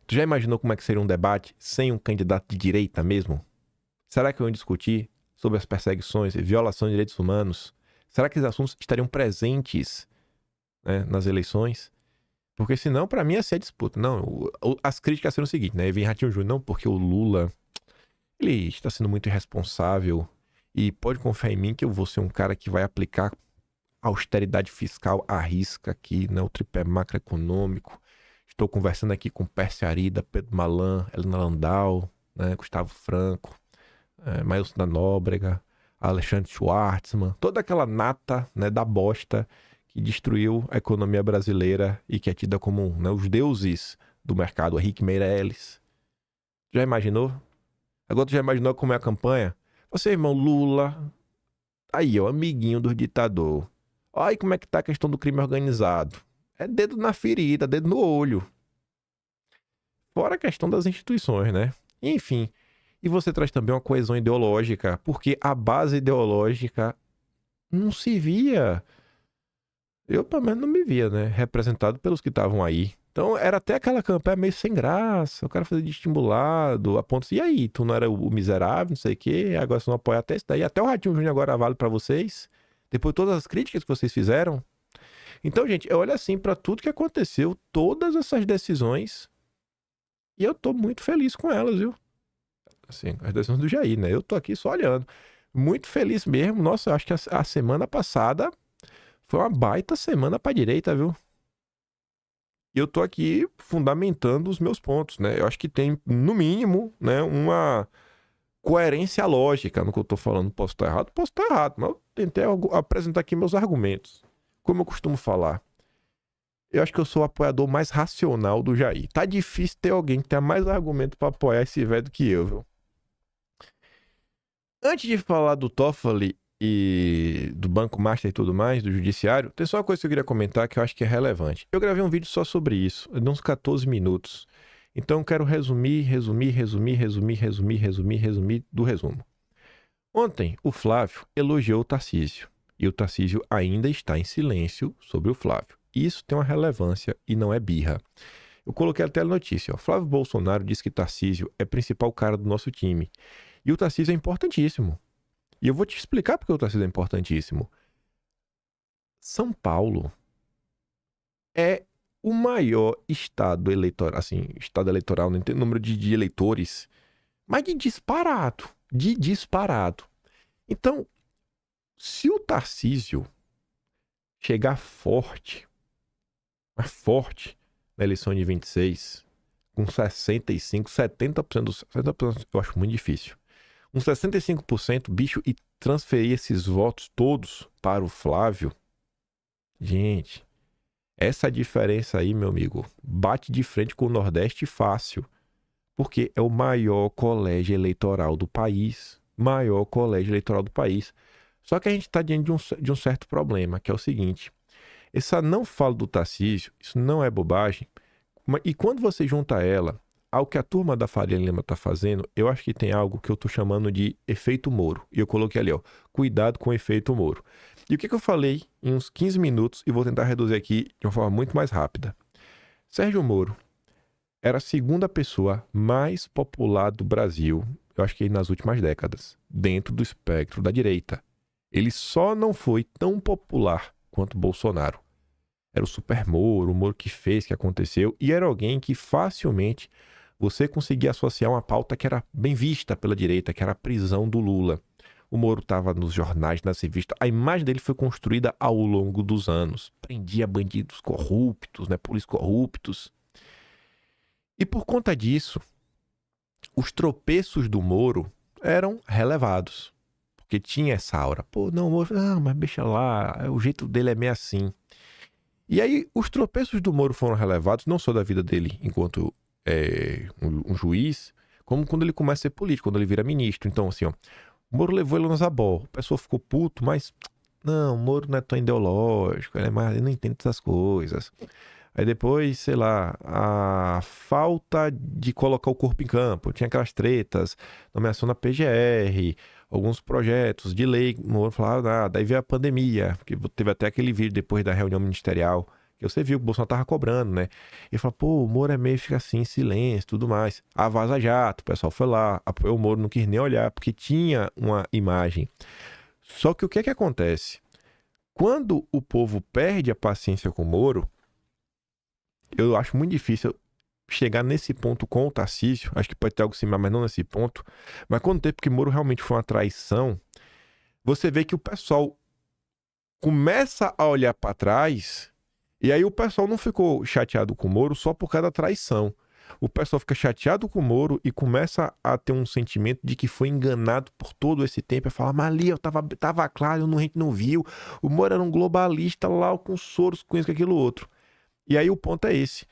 Tu já imaginou como é que seria um debate sem um candidato de direita mesmo? Será que eu ia discutir sobre as perseguições e violação de direitos humanos? Será que esses assuntos estariam presentes, né, nas eleições? Porque senão, pra mim, ia ser a disputa. Não, as críticas seriam o seguinte, né? Vem Ratinho Júnior, não, porque o Lula, ele está sendo muito irresponsável e pode confiar em mim que eu vou ser um cara que vai aplicar austeridade fiscal à risca aqui, né? O tripé macroeconômico. Estou conversando aqui com Pércio Arida, Pedro Malan, Helena Landau, né? Gustavo Franco, Maílson da Nóbrega, Alexandre Schwartzman, toda aquela nata, né, da bosta que destruiu a economia brasileira e que é tida como, né, os deuses do mercado, Henrique Meirelles. Já imaginou? Agora tu já imaginou como é a campanha? Você, irmão, Lula, aí, ó, amiguinho do ditador. Olha aí como é que tá a questão do crime organizado. É dedo na ferida, dedo no olho. Fora a questão das instituições, né? Enfim, e você traz também uma coesão ideológica, porque a base ideológica não se via... Eu, pelo menos, não me via, né? Representado pelos que estavam aí. Então, era até aquela campanha meio sem graça. O cara fazia de estimulado, a ponto... E aí, tu não era o miserável, não sei o quê, agora você não apoia até isso daí. Até o Ratinho Júnior agora vale pra vocês. Depois de todas as críticas que vocês fizeram. Então, gente, eu olho assim pra tudo que aconteceu, todas essas decisões, e eu tô muito feliz com elas, viu? Assim, as decisões do Jair, né? Eu tô aqui só olhando. Muito feliz mesmo. Nossa, eu acho que a semana passada... Foi uma baita semana pra direita, viu? E eu tô aqui fundamentando os meus pontos, né? Eu acho que tem, no mínimo, né, uma coerência lógica no que eu tô falando. Posso estar errado, mas tentei apresentar aqui meus argumentos. Como eu costumo falar, eu acho que eu sou o apoiador mais racional do Jair. Tá difícil ter alguém que tenha mais argumento pra apoiar esse velho do que eu, viu? Antes de falar do Toffoli e do Banco Master e tudo mais, do judiciário, tem só uma coisa que eu queria comentar que eu acho que é relevante. Eu gravei um vídeo só sobre isso, de uns 14 minutos. Então eu quero resumir do resumo. Ontem, o Flávio elogiou o Tarcísio. E o Tarcísio ainda está em silêncio sobre o Flávio. Isso tem uma relevância e não é birra. Eu coloquei até a notícia. Ó. Flávio Bolsonaro disse que Tarcísio é o principal cara do nosso time. E o Tarcísio é importantíssimo. E eu vou te explicar porque o Tarcísio é importantíssimo. São Paulo é o maior estado eleitoral, assim, estado eleitoral, não tem número de eleitores, mas de disparado. Então, se o Tarcísio chegar forte na eleição de 26, com 65, 70%, eu acho muito difícil. Uns 65%, bicho, e transferir esses votos todos para o Flávio, gente, essa diferença aí, meu amigo, bate de frente com o Nordeste fácil, porque é o maior colégio eleitoral do país. Só que a gente está diante de um certo problema, que é o seguinte, essa não fala do Tarcísio, isso não é bobagem, e quando você junta ela ao que a turma da Faria Lima está fazendo, eu acho que tem algo que eu estou chamando de efeito Moro. E eu coloquei ali, ó, cuidado com o efeito Moro. E o que eu falei em uns 15 minutos, e vou tentar reduzir aqui de uma forma muito mais rápida. Sérgio Moro era a segunda pessoa mais popular do Brasil, eu acho que nas últimas décadas, dentro do espectro da direita. Ele só não foi tão popular quanto Bolsonaro. Era o Super Moro, o Moro que fez, que aconteceu, e era alguém que facilmente você conseguia associar uma pauta que era bem vista pela direita, que era a prisão do Lula. O Moro estava nos jornais, nas revistas. A imagem dele foi construída ao longo dos anos. Prendia bandidos corruptos, né, políticos corruptos. E por conta disso, os tropeços do Moro eram relevados. Porque tinha essa aura. Pô, não, Moro, mas deixa lá, o jeito dele é meio assim. E aí, os tropeços do Moro foram relevados, não só da vida dele enquanto um juiz, como quando ele começa a ser político, quando ele vira ministro. Então, assim, ó, o Moro levou ele no zabó. O pessoal ficou puto, mas não, o Moro não é tão ideológico, ele não entende essas coisas. Aí depois, sei lá, a falta de colocar o corpo em campo. Tinha aquelas tretas, nomeação na PGR, alguns projetos de lei. O Moro falava, daí veio a pandemia, que teve até aquele vídeo depois da reunião ministerial, que você viu que o Bolsonaro tava cobrando, né? E falou, pô, o Moro é meio fica assim, em silêncio, tudo mais. A Vaza Jato, o pessoal foi lá, apoiou o Moro, não quis nem olhar, porque tinha uma imagem. Só que o que acontece? Quando o povo perde a paciência com o Moro, eu acho muito difícil chegar nesse ponto com o Tarcísio. Acho que pode ter algo similar, mas não nesse ponto. Mas quando teve que Moro realmente foi uma traição, você vê que o pessoal começa a olhar para trás, e aí o pessoal não ficou chateado com o Moro só por causa da traição. O pessoal fica chateado com o Moro e começa a ter um sentimento de que foi enganado por todo esse tempo. É falar, mas ali eu tava claro, a gente não viu. O Moro era um globalista lá com Soros, com isso, com aquilo outro. E aí o ponto é esse.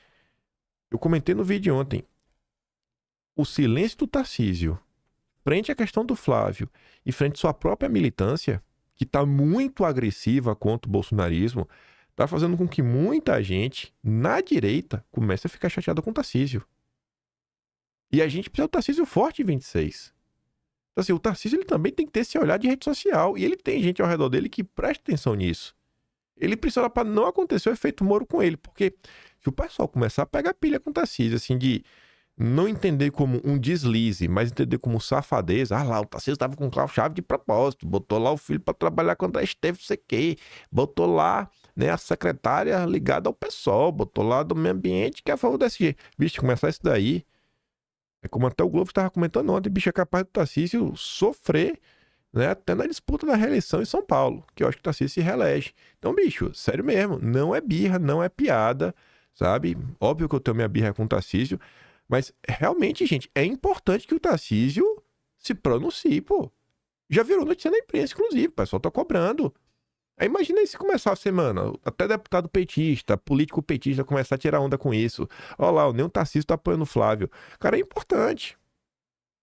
Eu comentei no vídeo ontem. O silêncio do Tarcísio, frente à questão do Flávio e frente à sua própria militância, que está muito agressiva contra o bolsonarismo, está fazendo com que muita gente na direita comece a ficar chateada com o Tarcísio. E a gente precisa do Tarcísio forte em 26. Então, assim, o Tarcísio ele também tem que ter esse olhar de rede social. E ele tem gente ao redor dele que presta atenção nisso. Ele precisa para não acontecer o efeito Moro com ele. Porque se o pessoal começar a pegar pilha com o Tarcísio, assim, de não entender como um deslize, mas entender como safadeza. Ah lá, o Tarcísio estava com Cláudio Chaves de propósito, botou lá o filho para trabalhar com a Esteve, não sei o quê, botou lá, né, a secretária ligada ao PSOL, botou lá do meio ambiente que é a favor desse jeito. Bicho, começar isso daí, é como até o Globo estava comentando ontem, bicho, é capaz do Tarcísio sofrer, né, até na disputa da reeleição em São Paulo, que eu acho que o Tarcísio se reelege. Então, bicho, sério mesmo, não é birra, não é piada, sabe? Óbvio que eu tenho minha birra com o Tarcísio, mas realmente, gente, é importante que o Tarcísio se pronuncie, pô. Já virou notícia na imprensa, inclusive. O pessoal tá cobrando. Aí imagina aí se começar a semana, até deputado petista, político petista começar a tirar onda com isso. Olha lá, nem o Tarcísio tá apoiando o Flávio. Cara, é importante.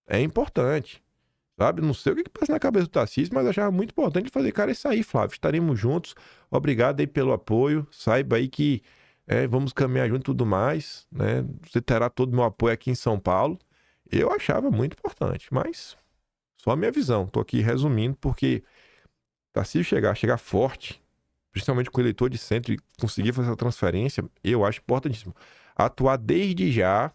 É importante. Sabe? Não sei o que passa na cabeça do Tarcísio, mas achava muito importante fazer, cara, isso aí, Flávio. Estaremos juntos. Obrigado aí pelo apoio. Saiba aí que vamos caminhar junto e tudo mais, né? Você terá todo o meu apoio aqui em São Paulo. Eu achava muito importante, mas só a minha visão. Tô aqui resumindo, porque Tarcísio chegar forte, principalmente com o eleitor de centro e conseguir fazer essa transferência, eu acho importantíssimo. Atuar desde já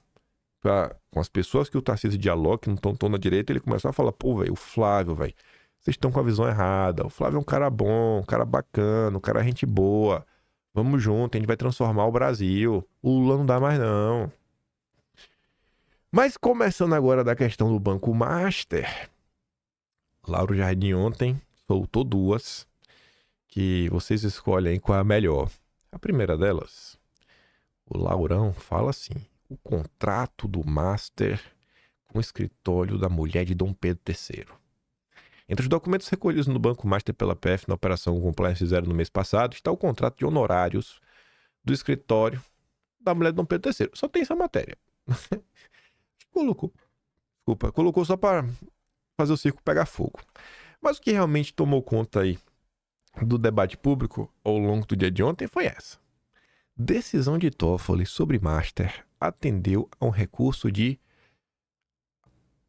com as pessoas que o Tarcísio dialoga, que não estão na direita, ele começar a falar, pô, velho, o Flávio, velho, vocês estão com a visão errada. O Flávio é um cara bom, um cara bacana, um cara gente boa. Vamos junto, a gente vai transformar o Brasil. O Lula não dá mais não. Mas começando agora da questão do Banco Master, Lauro Jardim ontem soltou duas, que vocês escolhem qual é a melhor. A primeira delas, o Laurão fala assim, o contrato do Master com o escritório da mulher de Dom Pedro III. Entre os documentos recolhidos no Banco Master pela PF na Operação Compliance Zero no mês passado, está o contrato de honorários do escritório da mulher de Dom Pedro III. Só tem essa matéria. Colocou só para fazer o circo pegar fogo. Mas o que realmente tomou conta aí do debate público ao longo do dia de ontem foi essa. Decisão de Toffoli sobre Master atendeu a um recurso de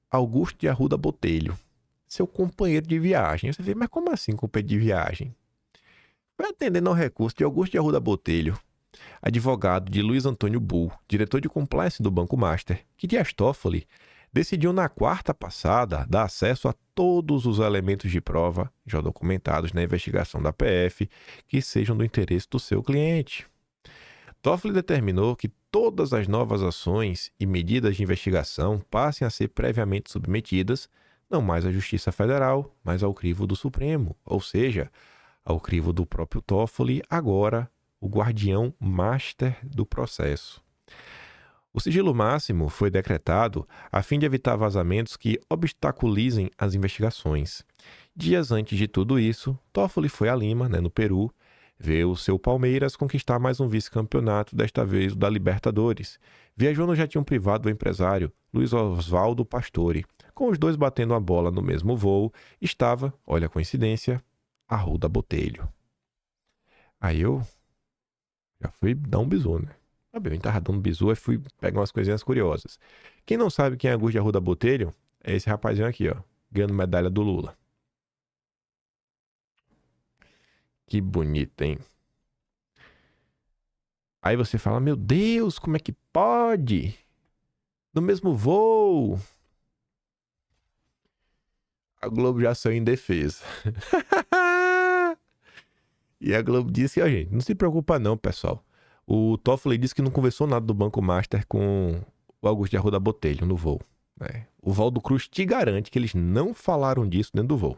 Augusto de Arruda Botelho, seu companheiro de viagem. Você vê, mas como assim companheiro de viagem? Foi atendendo ao recurso de Augusto de Arruda Botelho, advogado de Luiz Antônio Bull, diretor de compliance do Banco Master, que Dias Toffoli decidiu na quarta passada dar acesso a todos os elementos de prova já documentados na investigação da PF que sejam do interesse do seu cliente. Toffoli determinou que todas as novas ações e medidas de investigação passem a ser previamente submetidas não mais à Justiça Federal, mas ao crivo do Supremo, ou seja, ao crivo do próprio Toffoli, agora o guardião master do processo. O sigilo máximo foi decretado a fim de evitar vazamentos que obstaculizem as investigações. Dias antes de tudo isso, Toffoli foi a Lima, no Peru, ver o seu Palmeiras conquistar mais um vice-campeonato, desta vez o da Libertadores. Viajou no jatinho privado do empresário Luiz Oswaldo Pastore. Com os dois batendo a bola no mesmo voo, estava, olha a coincidência, Arruda Botelho. Aí eu já fui dar um bisu, né? Eu tava dando bisu e fui pegar umas coisinhas curiosas. Quem não sabe quem é Augusto de Arruda Botelho, é esse rapazinho aqui, ó, ganhando medalha do Lula. Que bonito, hein? Aí você fala, meu Deus, como é que pode? No mesmo voo. A Globo já saiu em defesa. E a Globo disse, ó, gente, não se preocupa não, pessoal. O Toffoli disse que não conversou nada do Banco Master com o Augusto de Arruda Botelho no voo. Né? O Valdo Cruz te garante que eles não falaram disso dentro do voo.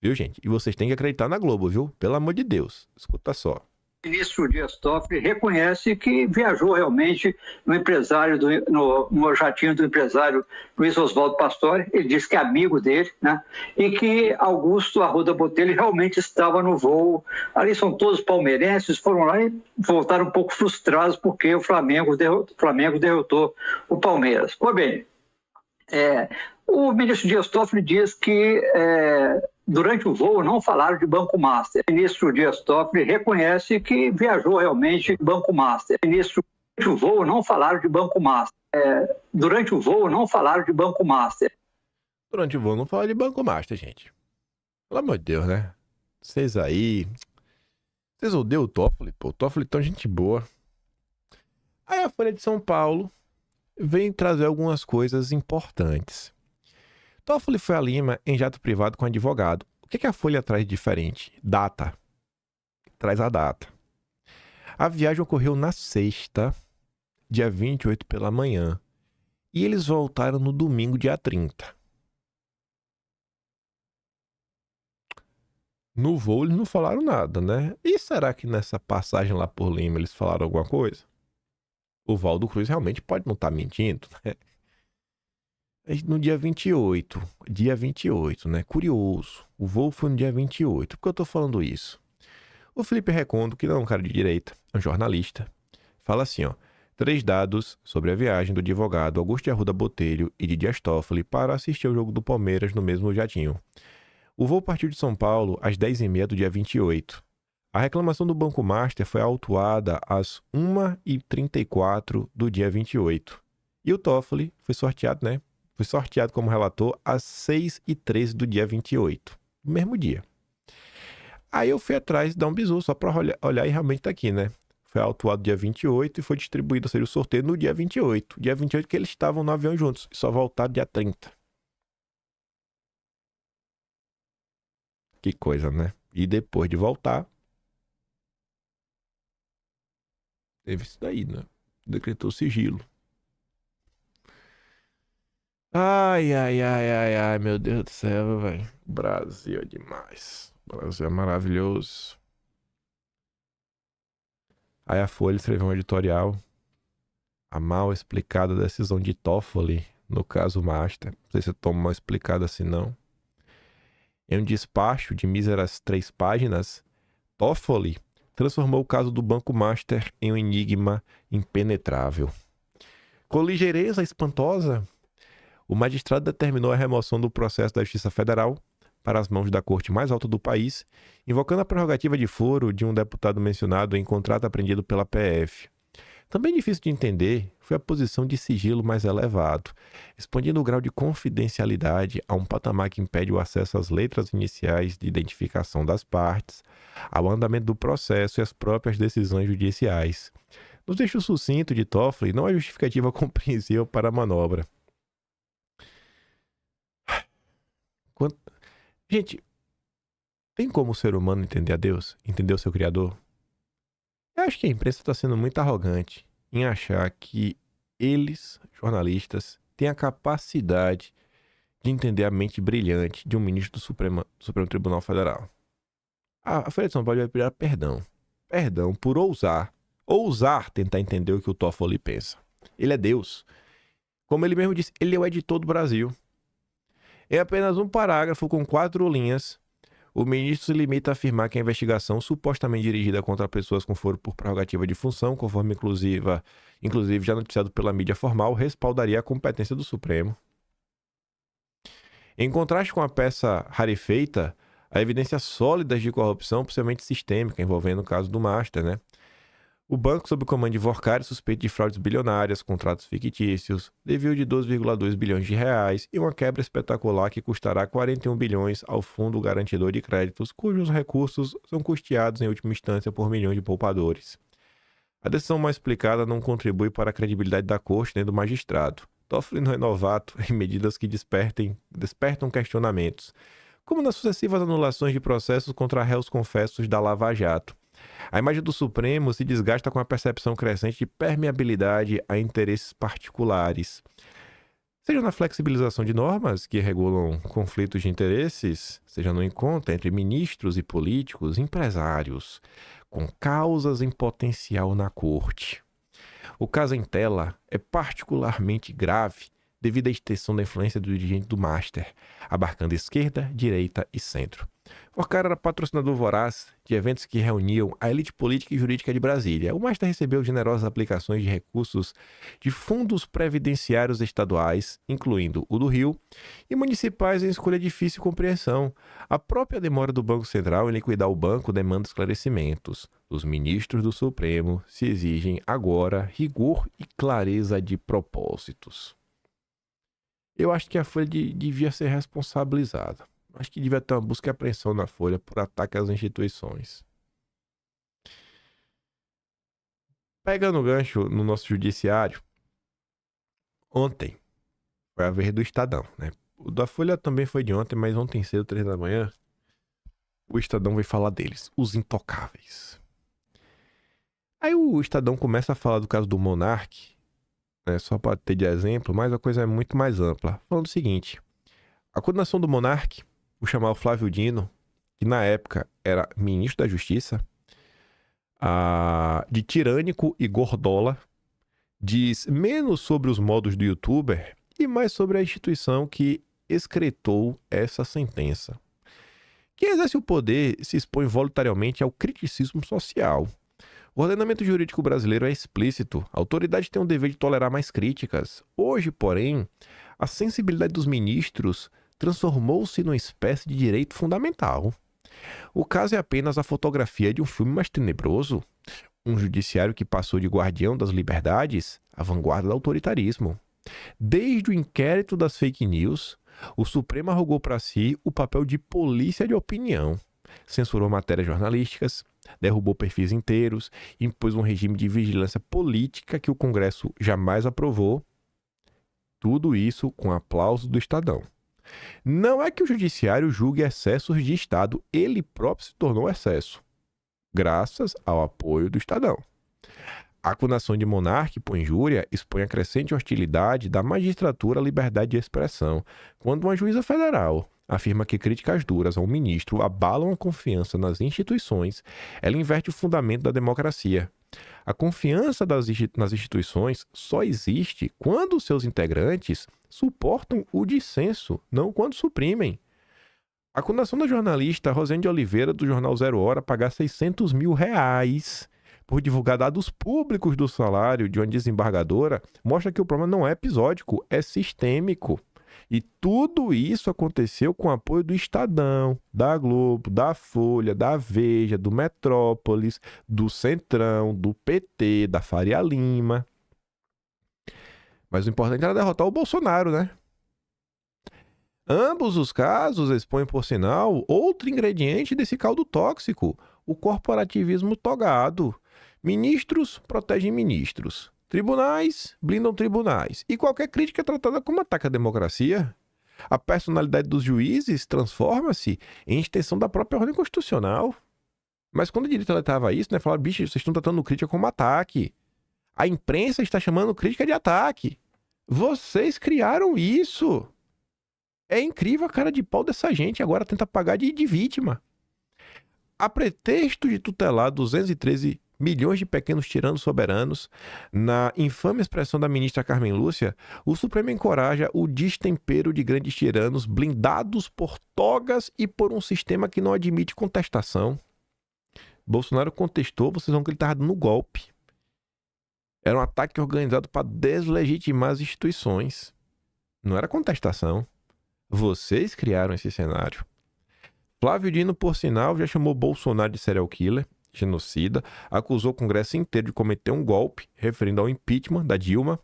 Viu, gente? E vocês têm que acreditar na Globo, viu? Pelo amor de Deus. Escuta só. O ministro Dias Toffoli reconhece que viajou realmente no jatinho do empresário Luiz Oswaldo Pastore. Ele disse que é amigo dele, né? E que Augusto Arruda Botelho realmente estava no voo. Ali são todos palmeirenses, foram lá e voltaram um pouco frustrados porque o Flamengo derrotou o Palmeiras. Pois bem, o ministro Dias Toffoli diz que durante o voo não falaram de Banco Master. O ministro Dias Toffoli reconhece que viajou realmente Banco Master. Durante o voo não falaram de Banco Master. Durante o voo não falaram de Banco Master. Durante o voo não falaram de Banco Master, gente. Pelo amor de Deus, né? Vocês aí... Vocês odeiam o Toffoli, pô. O Toffoli é tão gente boa. Aí a Folha de São Paulo vem trazer algumas coisas importantes. Toffoli foi a Lima em jato privado com advogado. O que a Folha traz de diferente? Data. Traz a data. A viagem ocorreu na sexta, dia 28 pela manhã. E eles voltaram no domingo, dia 30. No voo eles não falaram nada, né? E será que nessa passagem lá por Lima eles falaram alguma coisa? O Valdo Cruz realmente pode não estar mentindo, né? No dia 28. Dia 28, né? Curioso. O voo foi no dia 28. Por que eu tô falando isso? O Felipe Recondo, que não é um cara de direita, é um jornalista, fala assim, ó. 3 dados sobre a viagem do advogado Augusto de Arruda Botelho e de Dias Toffoli para assistir ao jogo do Palmeiras no mesmo jatinho. O voo partiu de São Paulo às 10h30 do dia 28. A reclamação do Banco Master foi autuada às 1h34 do dia 28. E o Toffoli foi sorteado, né? Foi sorteado como relator às 6h13 do dia 28. No mesmo dia. Aí eu fui atrás dar um bisu, só para olhar e realmente tá aqui, né? Foi autuado dia 28 e foi distribuído, ou seja, o sorteio no dia 28. Dia 28 que eles estavam no avião juntos, e só voltaram dia 30. Que coisa, né? E depois de voltar, teve isso daí, né? Decretou sigilo. Ai, meu Deus do céu, velho. Brasil é demais. Brasil é maravilhoso. Aí a Folha escreveu um editorial. A mal explicada decisão de Toffoli no caso Master. Não sei se eu tomo mal explicada assim, não. Em um despacho de míseras 3 páginas, Toffoli transformou o caso do Banco Master em um enigma impenetrável. Com ligeireza espantosa, o magistrado determinou a remoção do processo da Justiça Federal para as mãos da corte mais alta do país, invocando a prerrogativa de foro de um deputado mencionado em contrato apreendido pela PF. Também difícil de entender foi a posição de sigilo mais elevado, expandindo o grau de confidencialidade a um patamar que impede o acesso às letras iniciais de identificação das partes, ao andamento do processo e às próprias decisões judiciais. No texto sucinto de Toffoli, não há justificativa compreensível para a manobra. Gente, tem como o ser humano entender a Deus? Entender o seu Criador? Eu acho que a imprensa está sendo muito arrogante em achar que eles, jornalistas, têm a capacidade de entender a mente brilhante de um ministro do Supremo Tribunal Federal. A Folha de São Paulo vai pedir perdão. Perdão por ousar tentar entender o que o Toffoli pensa. Ele é Deus. Como ele mesmo disse, ele é o editor do Brasil. Em apenas um parágrafo com 4 linhas, o ministro se limita a afirmar que a investigação supostamente dirigida contra pessoas com foro por prerrogativa de função, conforme inclusive já noticiado pela mídia formal, respaldaria a competência do Supremo. Em contraste com a peça rarefeita, há evidências sólidas de corrupção, possivelmente sistêmica, envolvendo o caso do Master, né? O banco, sob o comando de Vorkari, suspeito de fraudes bilionárias, contratos fictícios, desvio de 12,2 bilhões de reais e uma quebra espetacular que custará 41 bilhões ao Fundo Garantidor de Créditos, cujos recursos são custeados em última instância por milhões de poupadores. A decisão mal explicada não contribui para a credibilidade da corte nem do magistrado. Toffoli não é novato em medidas que despertam questionamentos, como nas sucessivas anulações de processos contra réus confessos da Lava Jato. A imagem do Supremo se desgasta com a percepção crescente de permeabilidade a interesses particulares. Seja na flexibilização de normas que regulam conflitos de interesses, seja no encontro entre ministros e políticos, empresários, com causas em potencial na corte. O caso em tela é particularmente grave devido à extensão da influência do dirigente do Master, abarcando esquerda, direita e centro. Vorkari era patrocinador voraz de eventos que reuniam a elite política e jurídica de Brasília. O Master recebeu generosas aplicações de recursos de fundos previdenciários estaduais, incluindo o do Rio, e municipais em escolha de difícil compreensão. A própria demora do Banco Central em liquidar o banco demanda esclarecimentos. Dos ministros do Supremo se exigem agora rigor e clareza de propósitos. Eu acho que a Folha devia ser responsabilizada. Acho que devia ter uma busca e apreensão na Folha por ataque às instituições. Pegando o gancho no nosso judiciário, ontem foi a vez do Estadão, né? O da Folha também foi de ontem, mas ontem cedo, 3 da manhã, o Estadão vai falar deles, os intocáveis. Aí o Estadão começa a falar do caso do Monark, né, só para ter de exemplo, mas a coisa é muito mais ampla. Falando o seguinte, a condenação do Monark, o chamado Flávio Dino, que na época era ministro da Justiça, de tirânico e gordola, diz menos sobre os modos do youtuber e mais sobre a instituição que excretou essa sentença. Quem exerce o poder se expõe voluntariamente ao criticismo social. O ordenamento jurídico brasileiro é explícito. A autoridade tem o dever de tolerar mais críticas. Hoje, porém, a sensibilidade dos ministros transformou-se numa espécie de direito fundamental. O caso é apenas a fotografia de um filme mais tenebroso. Um judiciário que passou de guardião das liberdades à vanguarda do autoritarismo. Desde o inquérito das fake news, o Supremo arrogou para si o papel de polícia de opinião. Censurou matérias jornalísticas, derrubou perfis inteiros, impôs um regime de vigilância política que o Congresso jamais aprovou. Tudo isso com aplauso do Estadão. Não é que o judiciário julgue excessos de Estado, ele próprio se tornou excesso, graças ao apoio do Estadão. A acusação de monarca por injúria expõe a crescente hostilidade da magistratura à liberdade de expressão, quando uma juíza federal afirma que críticas duras a um ministro abalam a confiança nas instituições, ela inverte o fundamento da democracia. A confiança nas instituições só existe quando seus integrantes suportam o dissenso, não quando suprimem. A condenação da jornalista Rosane de Oliveira, do jornal Zero Hora, a pagar R$600 mil por divulgar dados públicos do salário de uma desembargadora mostra que o problema não é episódico, é sistêmico. E tudo isso aconteceu com o apoio do Estadão, da Globo, da Folha, da Veja, do Metrópolis, do Centrão, do PT, da Faria Lima. Mas o importante era derrotar o Bolsonaro, né? Ambos os casos expõem, por sinal, outro ingrediente desse caldo tóxico, o corporativismo togado. Ministros protegem ministros. Tribunais blindam tribunais. E qualquer crítica é tratada como ataque à democracia. A personalidade dos juízes transforma-se em extensão da própria ordem constitucional. Mas quando a direita alertava isso, né, falava, bicho, vocês estão tratando crítica como ataque. A imprensa está chamando crítica de ataque. Vocês criaram isso. É incrível a cara de pau dessa gente, agora tenta pagar de vítima. A pretexto de tutelar 213 milhões de pequenos tiranos soberanos, na infame expressão da ministra Carmen Lúcia, o Supremo encoraja o destempero de grandes tiranos blindados por togas e por um sistema que não admite contestação. Bolsonaro contestou, vocês vão que ele estava dando golpe. Era um ataque organizado para deslegitimar as instituições. Não era contestação. Vocês criaram esse cenário. Flávio Dino, por sinal, já chamou Bolsonaro de serial killer, genocida, acusou o Congresso inteiro de cometer um golpe, referindo ao impeachment da Dilma.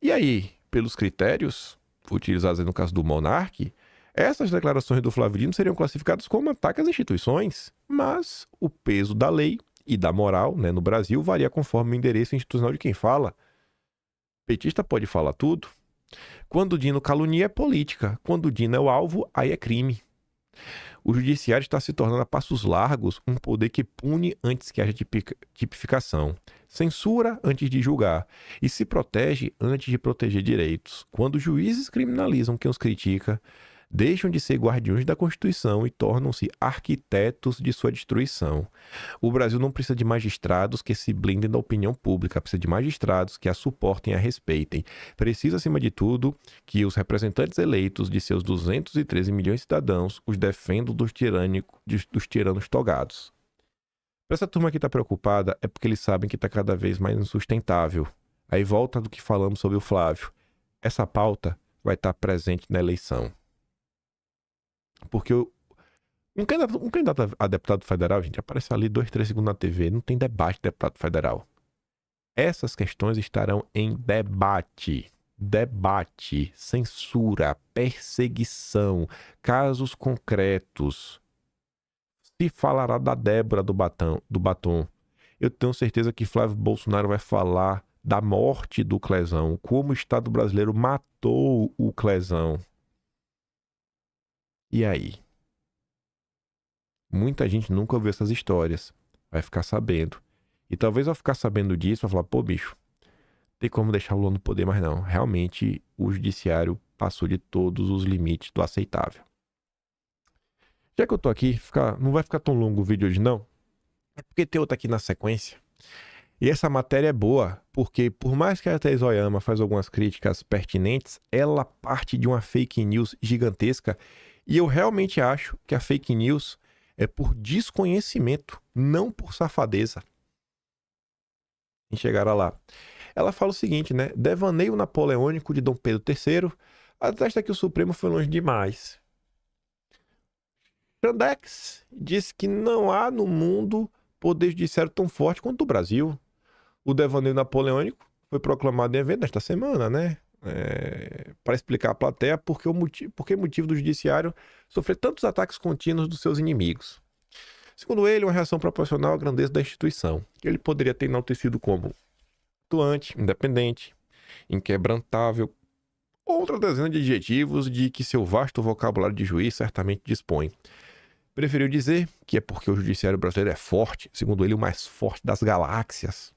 E aí, pelos critérios utilizados no caso do monarca, essas declarações do Flávio Dino seriam classificadas como ataque às instituições, mas o peso da lei e da moral, né, no Brasil varia conforme o endereço institucional de quem fala. Petista pode falar tudo. Quando o Dino calunia é política, quando o Dino é o alvo, aí é crime. O judiciário está se tornando a passos largos um poder que pune antes que haja tipificação, censura antes de julgar e se protege antes de proteger direitos. Quando os juízes criminalizam quem os critica, deixam de ser guardiões da Constituição e tornam-se arquitetos de sua destruição. O Brasil não precisa de magistrados que se blindem da opinião pública, precisa de magistrados que a suportem e a respeitem. Precisa, acima de tudo, que os representantes eleitos de seus 213 milhões de cidadãos os defendam dos tiranos togados. Para essa turma que está preocupada, é porque eles sabem que está cada vez mais insustentável. Aí volta do que falamos sobre o Flávio. Essa pauta vai estar presente na eleição. Porque um candidato a deputado federal, gente, aparece ali 2, 3 segundos na TV, não tem debate de deputado federal. Essas questões estarão em debate. Debate, censura, perseguição, casos concretos. Se falará da Débora do Batom. Eu tenho certeza que Flávio Bolsonaro vai falar da morte do Clezão, como o Estado brasileiro matou o Clezão. E aí? Muita gente nunca ouviu essas histórias. Vai ficar sabendo. E talvez ao ficar sabendo disso, vai falar, pô, bicho, tem como deixar o Lula no poder, mas não. Realmente, o judiciário passou de todos os limites do aceitável. Já que eu tô aqui, não vai ficar tão longo o vídeo hoje, não. É porque tem outro aqui na sequência. E essa matéria é boa, porque por mais que a Thaís Oyama faz algumas críticas pertinentes, ela parte de uma fake news gigantesca. E eu realmente acho que a fake news é por desconhecimento, não por safadeza. E chegará lá. Ela fala o seguinte, né? Devaneio napoleônico de Dom Pedro III atesta que o Supremo foi longe demais. Chandex diz que não há no mundo poder judiciário tão forte quanto o Brasil. O devaneio napoleônico foi proclamado em evento nesta semana, né? Para explicar à plateia por que o motivo do judiciário sofrer tantos ataques contínuos dos seus inimigos. Segundo ele, uma reação proporcional à grandeza da instituição, que ele poderia ter enaltecido como atuante, independente, inquebrantável, outra dezena de adjetivos de que seu vasto vocabulário de juiz certamente dispõe. Preferiu dizer que é porque o judiciário brasileiro é forte, segundo ele, o mais forte das galáxias.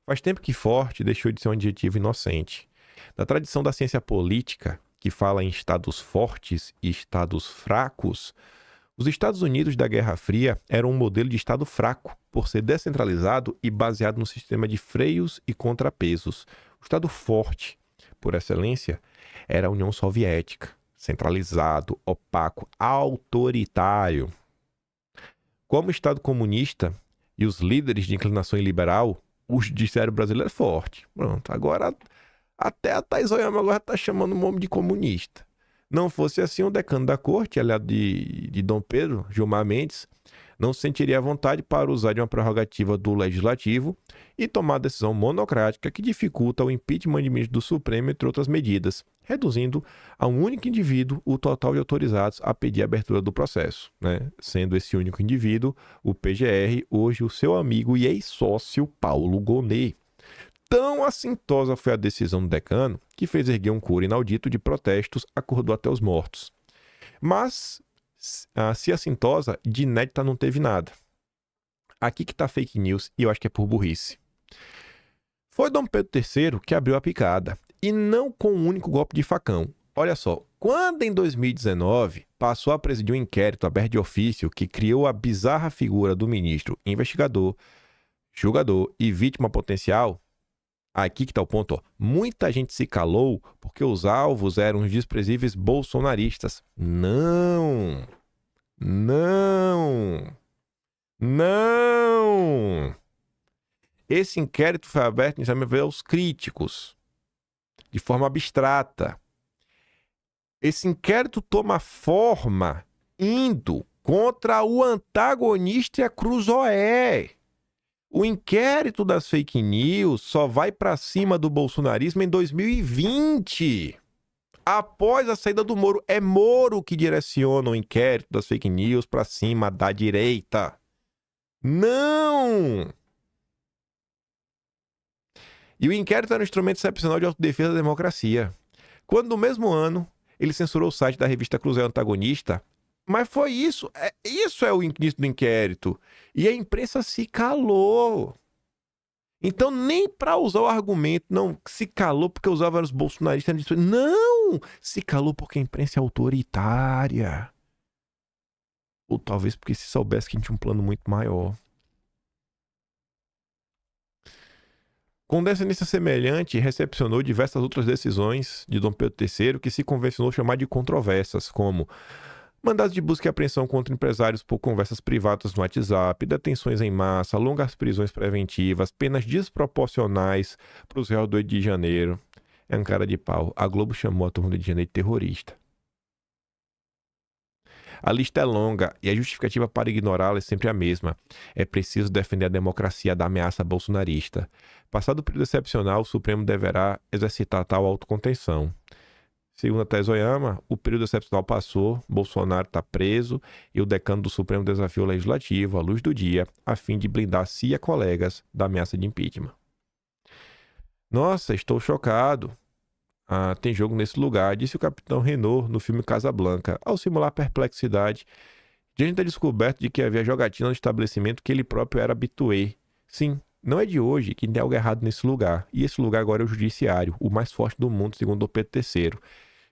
Faz tempo que forte deixou de ser um adjetivo inocente. Na tradição da ciência política, que fala em estados fortes e estados fracos, os Estados Unidos da Guerra Fria eram um modelo de estado fraco, por ser descentralizado e baseado no sistema de freios e contrapesos. O estado forte, por excelência, era a União Soviética, centralizado, opaco, autoritário. Como Estado comunista e os líderes de inclinação liberal, o judiciário brasileiro é forte. Pronto, agora até a Thaís Oyama agora está chamando o nome de comunista. Não fosse assim, o decano da corte, aliado de Dom Pedro, Gilmar Mendes, não se sentiria à vontade para usar de uma prerrogativa do Legislativo e tomar decisão monocrática que dificulta o impeachment de ministro do Supremo, entre outras medidas, reduzindo a um único indivíduo o total de autorizados a pedir a abertura do processo, né? Sendo esse único indivíduo o PGR, hoje o seu amigo e ex-sócio Paulo Gonet. Tão assintosa foi a decisão do decano que fez erguer um coro inaudito de protestos, acordou até os mortos. Mas, se assintosa, de inédita não teve nada. Aqui que tá fake news e eu acho que é por burrice. Foi Dom Pedro III que abriu a picada, e não com um único golpe de facão. Olha só, quando em 2019 passou a presidir um inquérito aberto de ofício que criou a bizarra figura do ministro investigador, julgador e vítima potencial, aqui que está o ponto, ó. Muita gente se calou porque os alvos eram os desprezíveis bolsonaristas. Não! Esse inquérito foi aberto inicialmente aos críticos, de forma abstrata. Esse inquérito toma forma indo contra o antagonista e a Cruzoé. O inquérito das fake news só vai para cima do bolsonarismo em 2020. Após a saída do Moro. É Moro que direciona o inquérito das fake news para cima da direita. Não! E o inquérito era um instrumento excepcional de autodefesa da democracia. Quando no mesmo ano ele censurou o site da revista Cruzeiro Antagonista. Mas foi isso. Isso é o início do inquérito. E a imprensa se calou. Então, nem para usar o argumento, não, se calou porque usava os bolsonaristas. Não! Se calou porque a imprensa é autoritária. Ou talvez porque se soubesse que a gente tinha um plano muito maior. Com descendência semelhante, recepcionou diversas outras decisões de Dom Pedro III que se convencionou chamar de controversas, como mandados de busca e apreensão contra empresários por conversas privadas no WhatsApp, detenções em massa, longas prisões preventivas, penas desproporcionais para os réus do 8 de janeiro. É um cara de pau. A Globo chamou a turma do 8 de janeiro de terrorista. A lista é longa e a justificativa para ignorá-la é sempre a mesma. É preciso defender a democracia da ameaça bolsonarista. Passado o período excepcional, o Supremo deverá exercitar tal autocontenção. Segundo a Thaís Oyama, o período excepcional passou, Bolsonaro está preso e o decano do Supremo desafiou o Legislativo à luz do dia a fim de blindar si e a colegas da ameaça de impeachment. Nossa, estou chocado. Tem jogo nesse lugar, disse o capitão Renault no filme Casablanca, ao simular perplexidade diante da descoberta de que havia jogatina no estabelecimento que ele próprio era habitué. Sim, não é de hoje que tem algo errado nesse lugar, e esse lugar agora é o judiciário, o mais forte do mundo, segundo Dom Pedro III.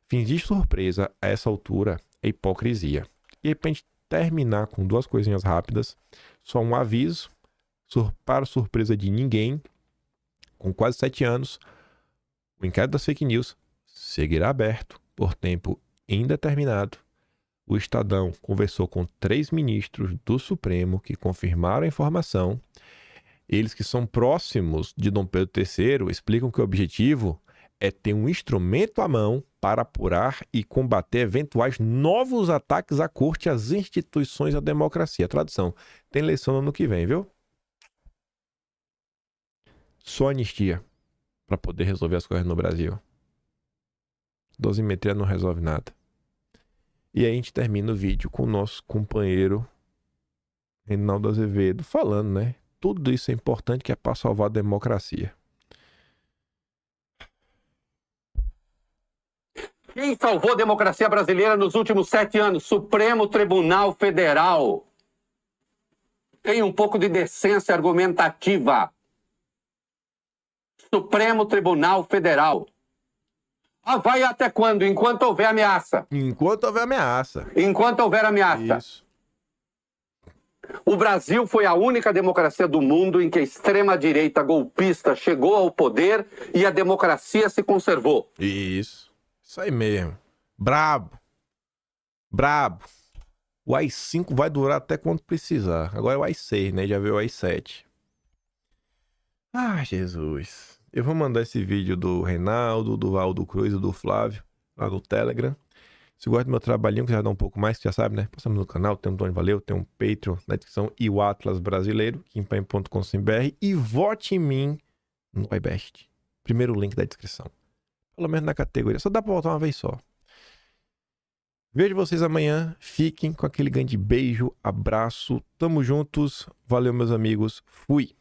Fingir surpresa a essa altura é hipocrisia. E para a gente terminar com duas coisinhas rápidas, só um aviso Para surpresa de ninguém, com quase 7 anos, o inquérito das fake news seguirá aberto por tempo indeterminado. O Estadão conversou com 3 ministros do Supremo que confirmaram a informação. Eles que são próximos de Dom Pedro III explicam que o objetivo é ter um instrumento à mão para apurar e combater eventuais novos ataques à corte, às instituições e à democracia. Tradução, tem eleição no ano que vem, viu? Só anistia para poder resolver as coisas no Brasil. Dosimetria não resolve nada. E aí a gente termina o vídeo com o nosso companheiro Reinaldo Azevedo falando, né? Tudo isso é importante que é para salvar a democracia. Quem salvou a democracia brasileira nos últimos 7 anos? Supremo Tribunal Federal. Tem um pouco de decência argumentativa. Supremo Tribunal Federal. Ah, vai até quando? Enquanto houver ameaça. Enquanto houver ameaça. Enquanto houver ameaça. Isso. O Brasil foi a única democracia do mundo em que a extrema-direita golpista chegou ao poder e a democracia se conservou. Isso aí mesmo. Brabo. Brabo. O AI-5 vai durar até quando precisar. Agora é o AI-6, né? Já veio o AI-7. Ah, Jesus. Eu vou mandar esse vídeo do Reinaldo, do Valdo Cruz e do Flávio lá no Telegram. Se gosta do meu trabalhinho, quiser dar um pouco mais, já sabe, né? Passamos no canal, tem um Tony Valeu, tem um Patreon na descrição e o Atlas Brasileiro, kimpan.com.br, e vote em mim no iBest. Primeiro link da descrição. Pelo menos na categoria. Só dá pra voltar uma vez só. Vejo vocês amanhã. Fiquem com aquele grande beijo, abraço. Tamo juntos. Valeu, meus amigos. Fui.